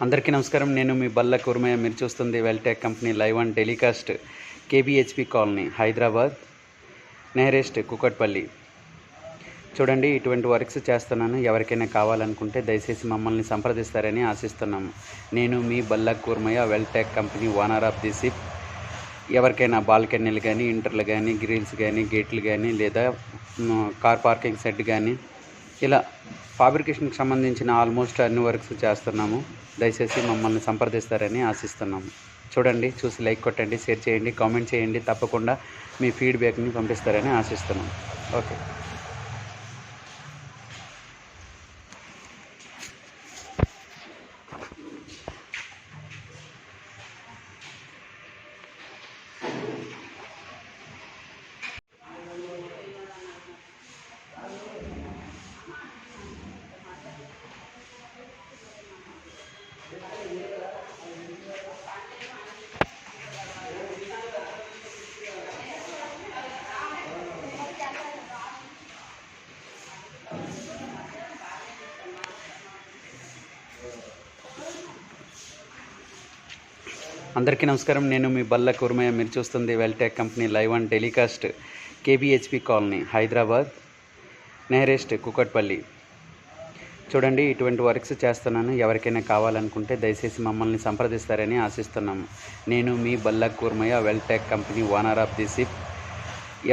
అందరికీ నమస్కారం. నేను మీ బల్ల కుర్మయ్య. మీరు చూస్తుంది Vel Tech company live and telecast KBHP colony, Hyderabad, nearest Kukatpally. చూడండి, ఇటువంటి వర్క్స్ చేస్తున్నాను. ఎవరికైనా కావాలనుకుంటే దయచేసి మమ్మల్ని సంప్రదిస్తారని ఆశిస్తున్నాము. నేను మీ బల్ల Kurmaiah, Vel Tech company owner of the ship. ఎవరికైనా బాల్కనీలు కానీ, ఇంటర్లు కానీ, గ్రిల్స్ కానీ, గేట్లు కానీ, లేదా కార్ పార్కింగ్ షెడ్ కానీ, ఇలా ఫాబ్రికేషన్కి సంబంధించిన ఆల్మోస్ట్ అన్ని వర్క్స్ చేస్తున్నాము. దయచేసి మమ్మల్ని సంప్రదిస్తారని ఆశిస్తున్నాము. చూడండి, చూసి లైక్ కొట్టండి, షేర్ చేయండి, కామెంట్ చేయండి. తప్పకుండా మీ ఫీడ్బ్యాక్ని పంపిస్తారని ఆశిస్తున్నాము. ఓకే. అందరికీ నమస్కారం. నేను మీ బల్ల కుర్మయ్య. మీరు చూస్తుంది Vel Tech company live and telecast KBHP colony, Hyderabad, nearest Kukatpally. చూడండి, ఇటువంటి వర్క్స్ చేస్తున్నాను. ఎవరికైనా కావాలనుకుంటే దయచేసి మమ్మల్ని సంప్రదిస్తారని ఆశిస్తున్నాము. నేను మీ బల్ల Kurmaiah, Vel Tech company owner of the ship.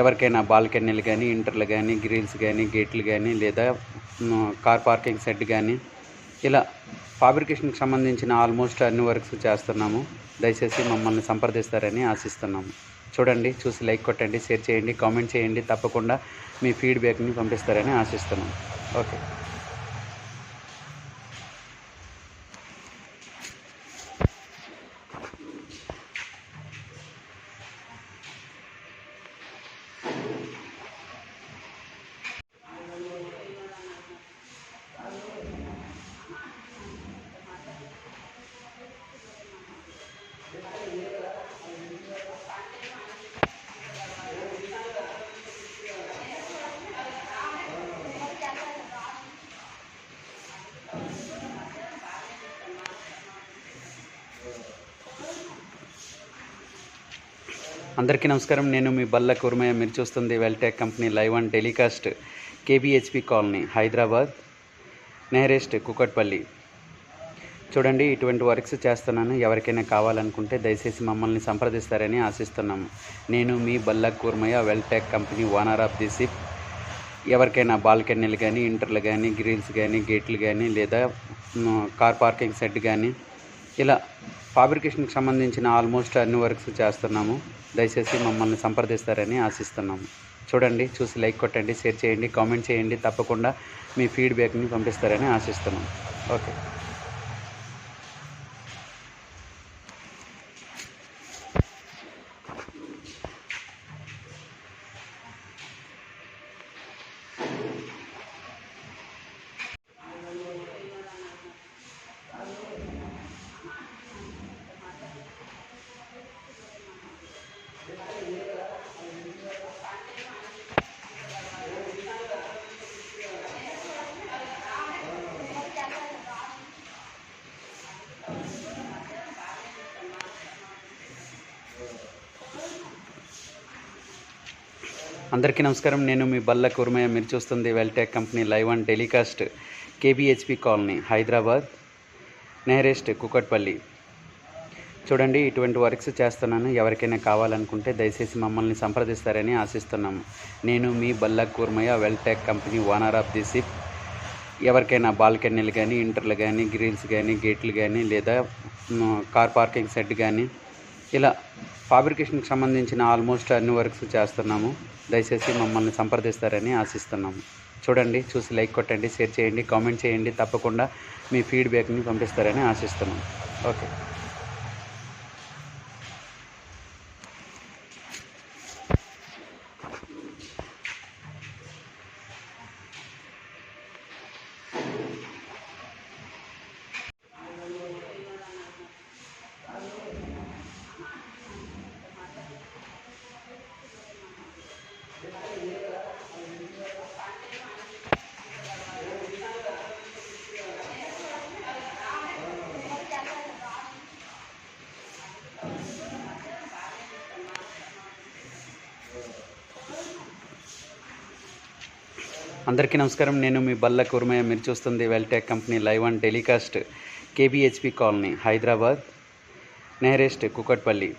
ఎవరికైనా బాల్కనీలు కానీ, ఇంటర్లు కానీ, గ్రిల్స్ కానీ, గేట్లు కానీ, లేదా కార్ పార్కింగ్ షెడ్ కానీ, ఇలా ఫాబ్రికేషన్కి సంబంధించిన ఆల్మోస్ట్ అన్ని వర్క్స్ చేస్తున్నాము. దయచేసి మమ్మల్ని సంప్రదిస్తారని ఆశిస్తున్నాము. చూడండి, చూసి లైక్ కొట్టండి, షేర్ చేయండి, కామెంట్ చేయండి. తప్పకుండా మీ ఫీడ్బ్యాక్ని పంపిస్తారని ఆశిస్తున్నాము. ఓకే. అందరికీ నమస్కారం. నేను మీ బల్ల కుర్మయ్య. మీరు చూస్తుంది Vel Tech company live and telecast KBHP colony, Hyderabad, nearest Kukatpally. చూడండి, ఇటువంటి వర్క్స్ చేస్తున్నాను. ఎవరికైనా కావాలనుకుంటే దయచేసి మమ్మల్ని సంప్రదిస్తారని ఆశిస్తున్నాము. నేను మీ బల్ల Kurmaiah, Vel Tech company owner of the ship. ఎవరికైనా బాల్కనీలు కానీ, ఇంటర్లు కానీ, గ్రిల్స్ కానీ, గేట్లు కానీ, లేదా కార్ పార్కింగ్ షెడ్ కానీ, ఇలా ఫాబ్రికేషన్కి సంబంధించిన ఆల్మోస్ట్ అన్ని వర్క్స్ చేస్తున్నాము. దయచేసి మమ్మల్ని సంప్రదిస్తారని ఆశిస్తున్నాము. చూడండి, చూసి లైక్ కొట్టండి, షేర్ చేయండి, కామెంట్ చేయండి. తప్పకుండా మీ ఫీడ్బ్యాక్ని పంపిస్తారని ఆశిస్తున్నాము. ఓకే. అందరికీ నమస్కారం. నేను మీ బల్ల కుర్మయ్య. మీరు చూస్తుంది Vel Tech company live and telecast KBHP colony, Hyderabad, nearest Kukatpally. చూడండి, ఇటువంటి వర్క్స్ చేస్తున్నాను. ఎవరికైనా కావాలనుకుంటే దయచేసి మమ్మల్ని సంప్రదిస్తారని ఆశిస్తున్నాము. నేను మీ బల్ల Kurmaiah, Vel Tech company owner of the ship. ఎవరికైనా బాల్కనీలు కానీ, ఇంటర్లు కానీ, గ్రిల్స్ కానీ, గేట్లు కానీ, లేదా కార్ పార్కింగ్ షెడ్ కానీ, ఇలా ఫాబ్రికేషన్కి సంబంధించిన ఆల్మోస్ట్ అన్ని వర్క్స్ చేస్తున్నాము. దయచేసి మమ్మల్ని సంప్రదిస్తారని ఆశిస్తున్నాము. చూడండి, చూసి లైక్ కొట్టండి, షేర్ చేయండి, కామెంట్ చేయండి. తప్పకుండా మీ ఫీడ్బ్యాక్ని పంపిస్తారని ఆశిస్తున్నాము. ఓకే. అందరికీ నమస్కారం. నేను మీ బల్ల కుర్మయ్య. మీరు చూస్తుంది Vel Tech company live and telecast KBHP colony, Hyderabad, nearest Kukatpally.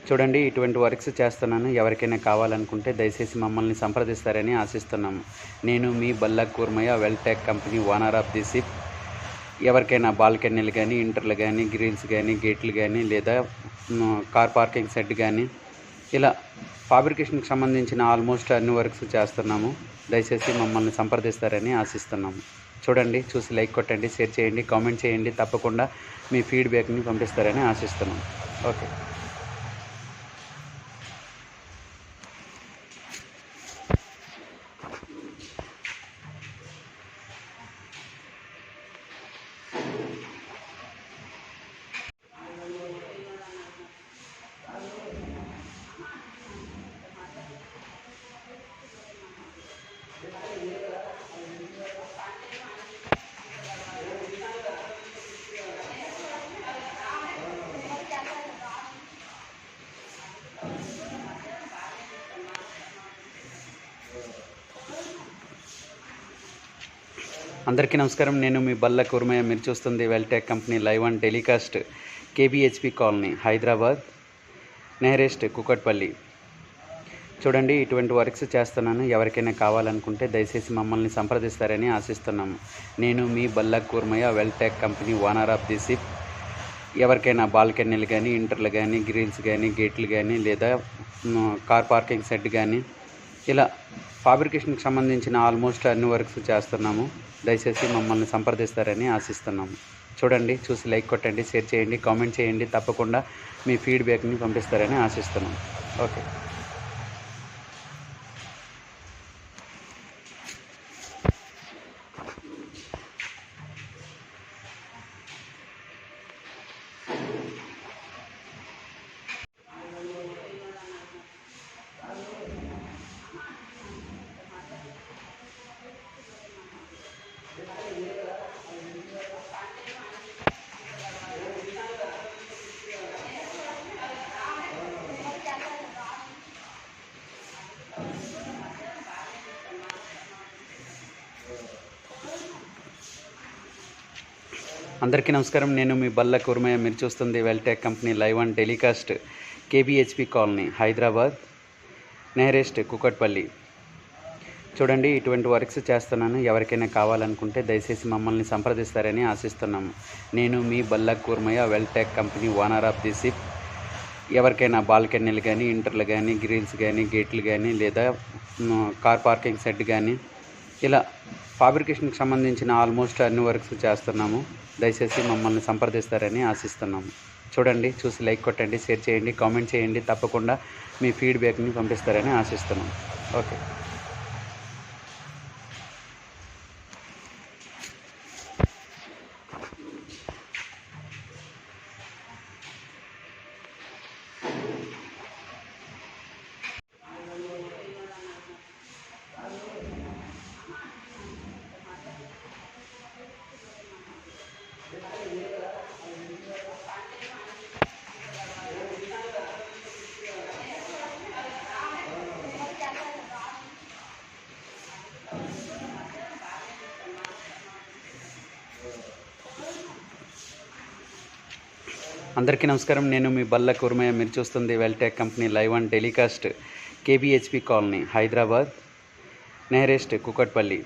చూడండి, ఇటువంటి వర్క్స్ చేస్తున్నాను. ఎవరికైనా కావాలనుకుంటే దయచేసి మమ్మల్ని సంప్రదిస్తారని ఆశిస్తున్నాము. నేను మీ బల్ల Kurmaiah, Vel Tech company owner of the ship. ఎవరికైనా బాల్కనీలు కానీ, ఇంటర్లు కానీ, గ్రిల్స్ కానీ, గేట్లు కానీ, లేదా కార్ పార్కింగ్ షెడ్ కానీ, ఇలా ఫాబ్రికేషన్కి సంబంధించిన ఆల్మోస్ట్ అన్ని వర్క్స్ చేస్తున్నాము. దయచేసి మమ్మల్ని సంప్రదిస్తారని ఆశిస్తున్నాము. చూడండి, చూసి లైక్ కొట్టండి, షేర్ చేయండి, కామెంట్ చేయండి. తప్పకుండా మీ ఫీడ్బ్యాక్ని పంపిస్తారని ఆశిస్తున్నాము. ఓకే. అందరికీ నమస్కారం. నేను మీ బల్ల కుర్మయ్య. మీరు చూస్తుంది Vel Tech company live and telecast KBHP colony, Hyderabad, nearest Kukatpally. చూడండి, ఇటువంటి వర్క్స్ చేస్తున్నాను. ఎవరికైనా కావాలనుకుంటే దయచేసి మమ్మల్ని సంప్రదిస్తారని ఆశిస్తున్నాము. నేను మీ బల్ల Kurmaiah, Vel Tech company owner of the ship. ఎవరికైనా బాల్కనీలు కానీ, ఇంటర్లు కానీ, గ్రిల్స్ కానీ, గేట్లు కానీ, లేదా కార్ పార్కింగ్ షెడ్ కానీ, ఇలా ఫాబ్రికేషన్కి సంబంధించిన ఆల్మోస్ట్ అన్ని వర్క్స్ చేస్తున్నాము. దయచేసి మమ్మల్ని సంప్రదిస్తారని ఆశిస్తున్నాము. చూడండి, చూసి లైక్ కొట్టండి, షేర్ చేయండి, కామెంట్ చేయండి. తప్పకుండా మీ ఫీడ్బ్యాక్ని పంపిస్తారని ఆశిస్తున్నాము. ఓకే. అందరికీ నమస్కారం. నేను మీ బల్ల కుర్మయ్య. మీరు చూస్తుంది Vel Tech company live and telecast KBHP colony, Hyderabad, nearest Kukatpally. చూడండి, ఇటువంటి వర్క్స్ చేస్తున్నాను. ఎవరికైనా కావాలనుకుంటే దయచేసి మమ్మల్ని సంప్రదిస్తారని ఆశిస్తున్నాము. నేను మీ బల్ల Kurmaiah, Vel Tech company owner of the ship. ఎవరికైనా బాల్కనీలు కానీ, ఇంటర్లు కానీ, గ్రిల్స్ కానీ, గేట్లు కానీ, లేదా కార్ పార్కింగ్ షెడ్ కానీ, ఇలా ఫాబ్రికేషన్కి సంబంధించిన ఆల్మోస్ట్ అన్ని వర్క్స్ చేస్తున్నాము. దయచేసి మమ్మల్ని సంప్రదిస్తారని ఆశిస్తున్నాము. చూడండి, చూసి లైక్ కొట్టండి, షేర్ చేయండి, కామెంట్ చేయండి. తప్పకుండా మీ ఫీడ్బ్యాక్ని పంపిస్తారని ఆశిస్తున్నాము. ఓకే. అందరికీ నమస్కారం. నేను మీ బల్ల కుర్మయ్య. మీరు చూస్తుంది Vel Tech company live and telecast KBHP colony, Hyderabad, nearest Kukatpally.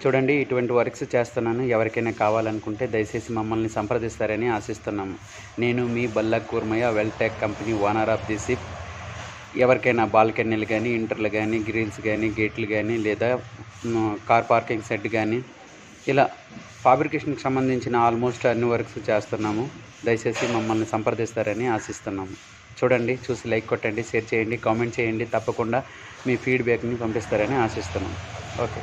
చూడండి, ఇటువంటి వర్క్స్ చేస్తున్నాను. ఎవరికైనా కావాలనుకుంటే దయచేసి మమ్మల్ని సంప్రదిస్తారని ఆశిస్తున్నాము. నేను మీ బల్ల Kurmaiah, Vel Tech company owner of the ship. ఎవరికైనా బాల్కనీలు కానీ, ఇంటర్లు కానీ, గ్రిల్స్ కానీ, గేట్లు కానీ, లేదా కార్ పార్కింగ్ షెడ్ కానీ, ఇలా ఫాబ్రికేషన్కి సంబంధించిన ఆల్మోస్ట్ అన్ని వర్క్స్ చేస్తున్నాము. దయచేసి మమ్మల్ని సంప్రదిస్తారని ఆశిస్తున్నాము. చూడండి, చూసి లైక్ కొట్టండి, షేర్ చేయండి, కామెంట్ చేయండి. తప్పకుండా మీ ఫీడ్బ్యాక్ని పంపిస్తారని ఆశిస్తున్నాము. ఓకే.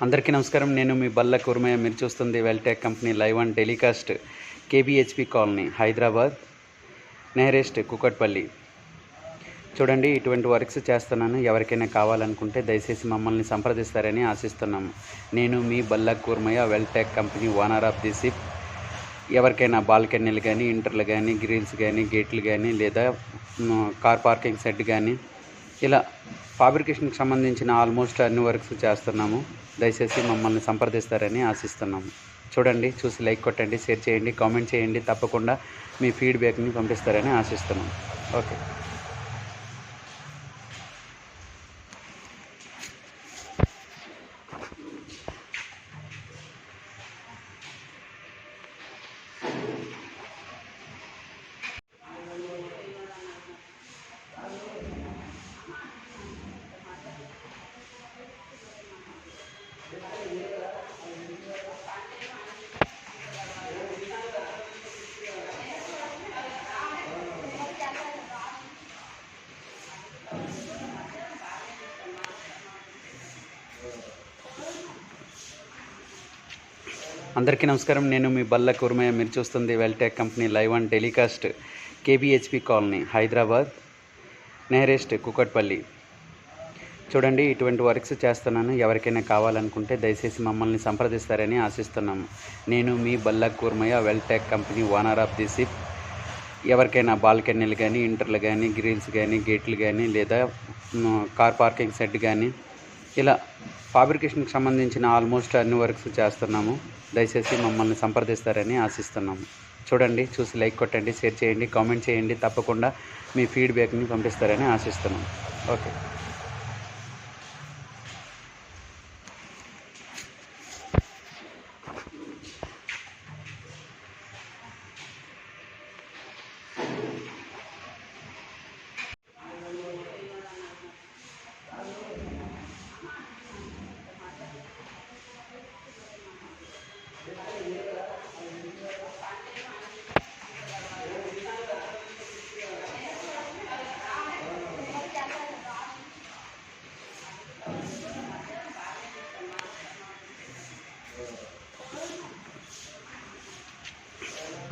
అందరికీ నమస్కారం. నేను మీ బల్ల కుర్మయ్య. మీరు చూస్తుంది Vel Tech company live and telecast KBHP colony, Hyderabad, nearest Kukatpally. చూడండి, ఇటువంటి వర్క్స్ చేస్తున్నాను. ఎవరికైనా కావాలనుకుంటే దయచేసి మమ్మల్ని సంప్రదిస్తారని ఆశిస్తున్నాము. నేను మీ బల్ల Kurmaiah, Vel Tech company owner of the ship. ఎవరికైనా బాల్కనీలు కానీ, ఇంటర్లు కానీ, గ్రిల్స్ కానీ, గేట్లు కానీ, లేదా కార్ పార్కింగ్ షెడ్ కానీ, ఇలా ఫాబ్రికేషన్కి సంబంధించిన ఆల్మోస్ట్ అన్ని వర్క్స్ చేస్తున్నాము. దయచేసి మమ్మల్ని సంప్రదిస్తారని ఆశిస్తున్నాము. చూడండి, చూసి లైక్ కొట్టండి, షేర్ చేయండి, కామెంట్ చేయండి. తప్పకుండా మీ ఫీడ్బ్యాక్ని పంపిస్తారని ఆశిస్తున్నాము. ఓకే. అందరికీ నమస్కారం. నేను మీ బల్ల కుర్మయ్య. మీరు చూస్తుంది Vel Tech company live and telecast KBHP colony, Hyderabad, nearest Kukatpally. చూడండి, ఇటువంటి వర్క్స్ చేస్తున్నాను. ఎవరికైనా కావాలనుకుంటే దయచేసి మమ్మల్ని సంప్రదిస్తారని ఆశిస్తున్నాము. నేను మీ బల్ల Kurmaiah, Vel Tech company owner of the ship. ఎవరికైనా బాల్కనీలు కానీ, ఇంటర్లు కానీ, గ్రిల్స్ కానీ, గేట్లు కానీ, లేదా కార్ పార్కింగ్ షెడ్ కానీ, ఇలా ఫాబ్రికేషన్కి సంబంధించిన ఆల్మోస్ట్ అన్ని వర్క్స్ చేస్తున్నాము. దయచేసి మమ్మల్ని సంప్రదిస్తారని ఆశిస్తున్నాము. చూడండి, చూసి లైక్ కొట్టండి, షేర్ చేయండి, కామెంట్ చేయండి. తప్పకుండా మీ ఫీడ్బ్యాక్ని పంపిస్తారని ఆశిస్తున్నాము. ఓకే.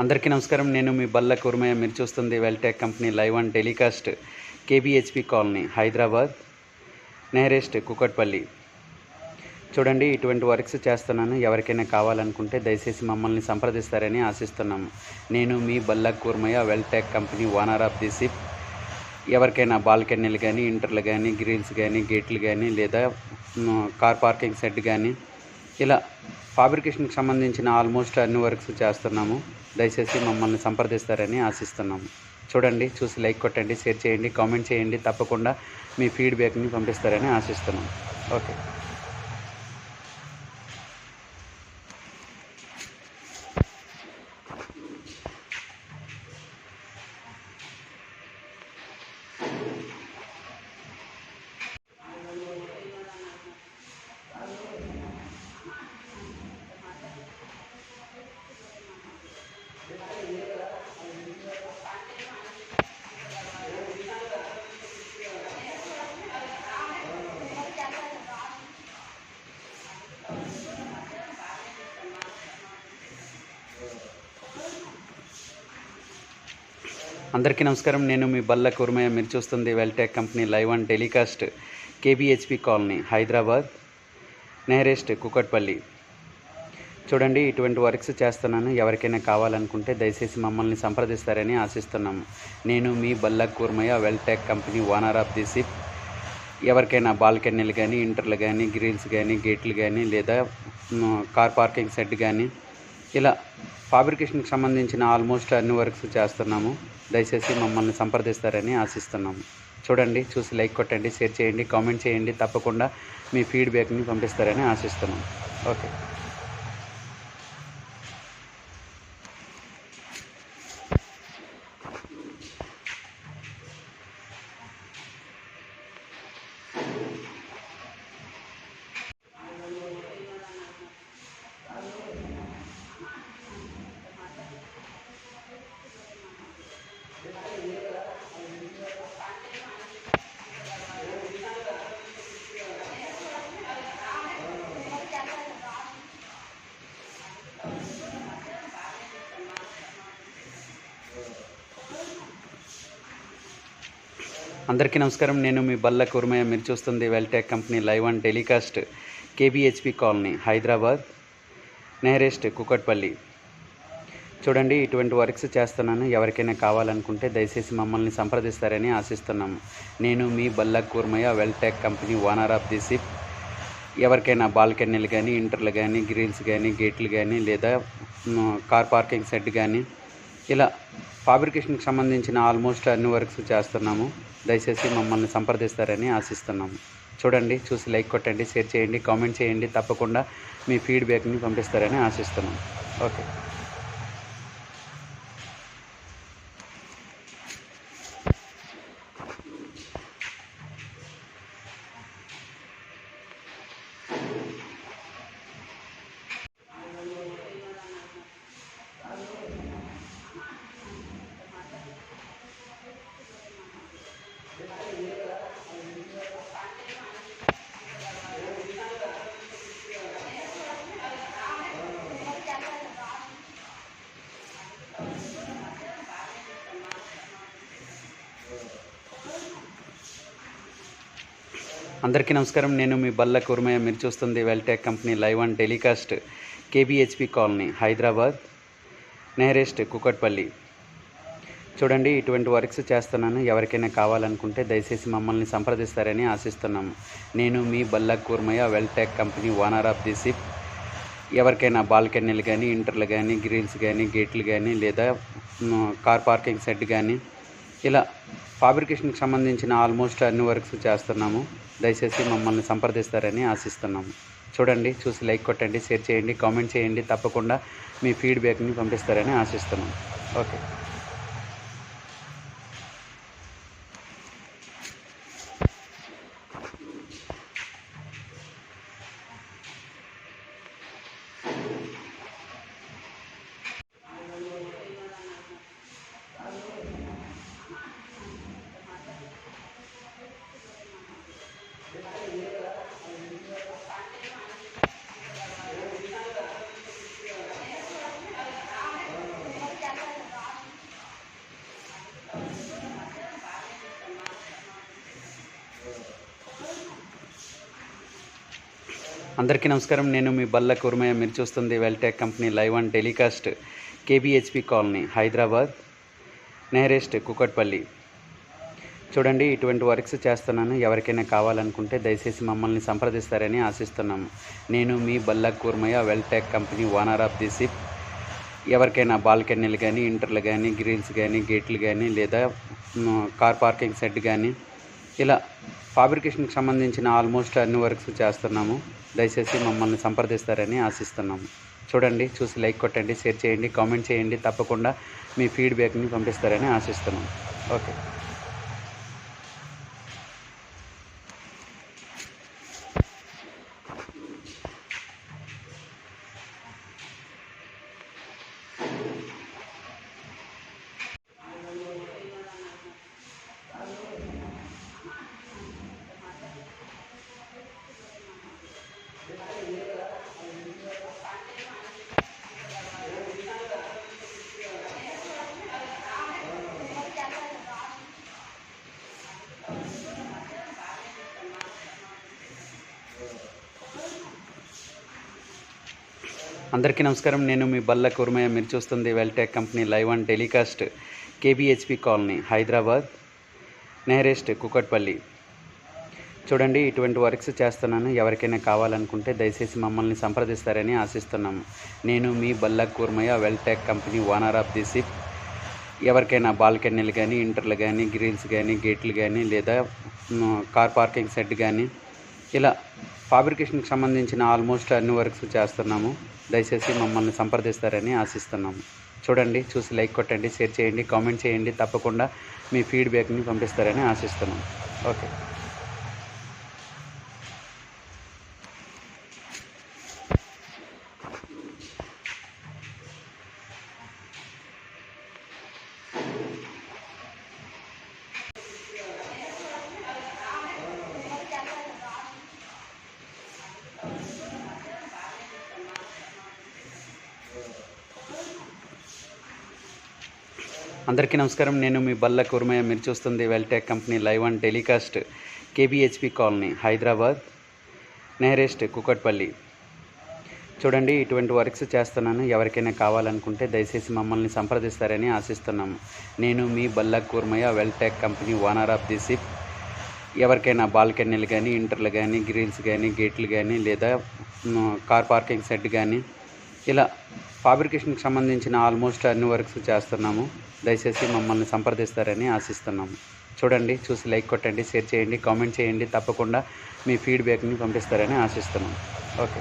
అందరికీ నమస్కారం. నేను మీ బల్ల కుర్మయ్య. మీరు చూస్తుంది Vel Tech company live and telecast KBHP colony, Hyderabad, nearest Kukatpally. చూడండి, ఇటువంటి వర్క్స్ చేస్తున్నాను. ఎవరికైనా కావాలనుకుంటే దయచేసి మమ్మల్ని సంప్రదిస్తారని ఆశిస్తున్నాము. నేను మీ బల్ల Kurmaiah, Vel Tech company owner of the ship. ఎవరికైనా బాల్కనీలు కానీ, ఇంటర్లు కానీ, గ్రిల్స్ కానీ, గేట్లు కానీ, లేదా కార్ పార్కింగ్ షెడ్ కానీ, ఇలా ఫాబ్రికేషన్కి సంబంధించిన ఆల్మోస్ట్ అన్ని వర్క్స్ చేస్తున్నాము. దయచేసి మమ్మల్ని సంప్రదిస్తారని ఆశిస్తున్నాము. చూడండి, చూసి లైక్ కొట్టండి, షేర్ చేయండి, కామెంట్ చేయండి. తప్పకుండా మీ ఫీడ్బ్యాక్ని పంపిస్తారని ఆశిస్తున్నాము. ఓకే. అందరికీ నమస్కారం. నేను మీ బల్ల కుర్మయ్య. మీరు చూస్తుంది Vel Tech company live and telecast KBHP colony, Hyderabad, nearest Kukatpally. చూడండి, ఇటువంటి వర్క్స్ చేస్తున్నాను. ఎవరికైనా కావాలనుకుంటే దయచేసి మమ్మల్ని సంప్రదిస్తారని ఆశిస్తున్నాము. నేను మీ బల్ల Kurmaiah, Vel Tech company owner of the ship. ఎవరికైనా బాల్కనీలు కానీ, ఇంటర్లు కానీ, గ్రిల్స్ కానీ, గేట్లు కానీ, లేదా కార్ పార్కింగ్ షెడ్ కానీ, ఇలా ఫాబ్రికేషన్కి సంబంధించిన ఆల్మోస్ట్ అన్ని వర్క్స్ చేస్తున్నాము. దయచేసి మమ్మల్ని సంప్రదిస్తారని ఆశిస్తున్నాము. చూడండి, చూసి లైక్ కొట్టండి, షేర్ చేయండి, కామెంట్ చేయండి. తప్పకుండా మీ ఫీడ్బ్యాక్ని పంపిస్తారని ఆశిస్తున్నాము. ఓకే. అందరికీ నమస్కారం. నేను మీ బల్ల కుర్మయ్య. మీరు చూస్తుంది Vel Tech company live and telecast KBHP colony, Hyderabad, nearest Kukatpally. చూడండి, ఇటువంటి వర్క్స్ చేస్తున్నాను. ఎవరికైనా కావాలనుకుంటే దయచేసి మమ్మల్ని సంప్రదిస్తారని ఆశిస్తున్నాము. నేను మీ బల్ల Kurmaiah, Vel Tech company owner of the ship. ఎవరికైనా బాల్కనీలు కానీ, ఇంటర్లు కానీ, గ్రిల్స్ కానీ, గేట్లు కానీ, లేదా కార్ పార్కింగ్ షెడ్ కానీ, ఇలా ఫాబ్రికేషన్కి సంబంధించిన ఆల్మోస్ట్ అన్ని వర్క్స్ చేస్తున్నాము. దయచేసి మమ్మల్ని సంప్రదిస్తారని ఆశిస్తున్నాము. చూడండి, చూసి లైక్ కొట్టండి, షేర్ చేయండి, కామెంట్ చేయండి. తప్పకుండా మీ ఫీడ్బ్యాక్ని పంపిస్తారని ఆశిస్తున్నాము. ఓకే. అందరికీ నమస్కారం. నేను మీ బల్ల కుర్మయ్య. మీరు చూస్తుంది Vel Tech company live and telecast KBHP colony, Hyderabad, nearest Kukatpally. చూడండి, ఇటువంటి వర్క్స్ చేస్తున్నాను. ఎవరికైనా కావాలనుకుంటే దయచేసి మమ్మల్ని సంప్రదిస్తారని ఆశిస్తున్నాము. నేను మీ బల్ల Kurmaiah, Vel Tech company owner of the ship. ఎవరికైనా బాల్కనీలు కానీ, ఇంటర్లు కానీ, గ్రిల్స్ కానీ, గేట్లు కానీ, లేదా కార్ పార్కింగ్ షెడ్ కానీ, ఇలా ఫాబ్రికేషన్కి సంబంధించిన ఆల్మోస్ట్ అన్ని వర్క్స్ చేస్తున్నాము. దయచేసి మమ్మల్ని సంప్రదిస్తారని ఆశిస్తున్నాము. చూడండి, చూసి లైక్ కొట్టండి, షేర్ చేయండి, కామెంట్ చేయండి. తప్పకుండా మీ ఫీడ్బ్యాక్ని పంపిస్తారని ఆశిస్తున్నాము. ఓకే. అందరికీ నమస్కారం. నేను మీ బల్ల కుర్మయ్య. మీరు చూస్తుంది Vel Tech company live and telecast KBHP colony, Hyderabad, nearest Kukatpally. చూడండి, ఇటువంటి వర్క్స్ చేస్తున్నాను. ఎవరికైనా కావాలనుకుంటే దయచేసి మమ్మల్ని సంప్రదిస్తారని ఆశిస్తున్నాము. నేను మీ బల్ల Kurmaiah, Vel Tech company owner of the ship. ఎవరికైనా బాల్కనీలు కానీ, ఇంటర్లు కానీ, గ్రిల్స్ కానీ, గేట్లు కానీ, లేదా కార్ పార్కింగ్ షెడ్ కానీ, ఇలా ఫాబ్రికేషన్కి సంబంధించిన ఆల్మోస్ట్ అన్ని వర్క్స్ చేస్తున్నాము. దయచేసి మమ్మల్ని సంప్రదిస్తారని ఆశిస్తున్నాము. చూడండి, చూసి లైక్ కొట్టండి, షేర్ చేయండి, కామెంట్ చేయండి. తప్పకుండా మీ ఫీడ్బ్యాక్ని పంపిస్తారని ఆశిస్తున్నాము. ఓకే. అందరికీ నమస్కారం. నేను మీ బల్ల కుర్మయ్య. మీరు చూస్తుంది Vel Tech company live and telecast KBHP colony, Hyderabad, nearest Kukatpally. చూడండి, ఇటువంటి వర్క్స్ చేస్తున్నాను. ఎవరికైనా కావాలనుకుంటే దయచేసి మమ్మల్ని సంప్రదిస్తారని ఆశిస్తున్నాము. నేను మీ బల్ల Kurmaiah, Vel Tech company owner of the ship. ఎవరికైనా బాల్కనీలు కానీ, ఇంటర్లు కానీ, గ్రిల్స్ కానీ, గేట్లు కానీ, లేదా కార్ పార్కింగ్ షెడ్ కానీ, ఇలా ఫాబ్రికేషన్కి సంబంధించిన ఆల్మోస్ట్ అన్ని వర్క్స్ చేస్తున్నాము. దయచేసి మమ్మల్ని సంప్రదిస్తారని ఆశిస్తున్నాము. చూడండి, చూసి లైక్ కొట్టండి, షేర్ చేయండి, కామెంట్ చేయండి. తప్పకుండా మీ ఫీడ్బ్యాక్ని పంపిస్తారని ఆశిస్తున్నాము. ఓకే. అందరికీ నమస్కారం. నేను మీ బల్ల కుర్మయ్య. మీరు చూస్తుంది Vel Tech company live and telecast, KBHP colony, Hyderabad, nearest Kukatpally. చూడండి, ఇటువంటి వర్క్స్ చేస్తున్నాను. ఎవరికైనా కావాలనుకుంటే దయచేసి మమ్మల్ని సంప్రదిస్తారని ఆశిస్తున్నాము. నేను మీ బల్ల Kurmaiah, Vel Tech company, owner of the ship. ఎవరికైనా బాల్కనీలు కానీ, ఇంటర్లు కానీ, గ్రిల్స్ కానీ, గేట్లు కానీ, లేదా కార్ పార్కింగ్ షెడ్ కానీ, ఇలా ఫాబ్రికేషన్కి సంబంధించిన ఆల్మోస్ట్ అన్ని వర్క్స్ చేస్తున్నాము. దయచేసి మమ్మల్ని సంప్రదిస్తారని ఆశిస్తున్నాము. చూడండి, చూసి లైక్ కొట్టండి, షేర్ చేయండి, కామెంట్ చేయండి. తప్పకుండా మీ ఫీడ్బ్యాక్ని పంపిస్తారని ఆశిస్తున్నాము. ఓకే.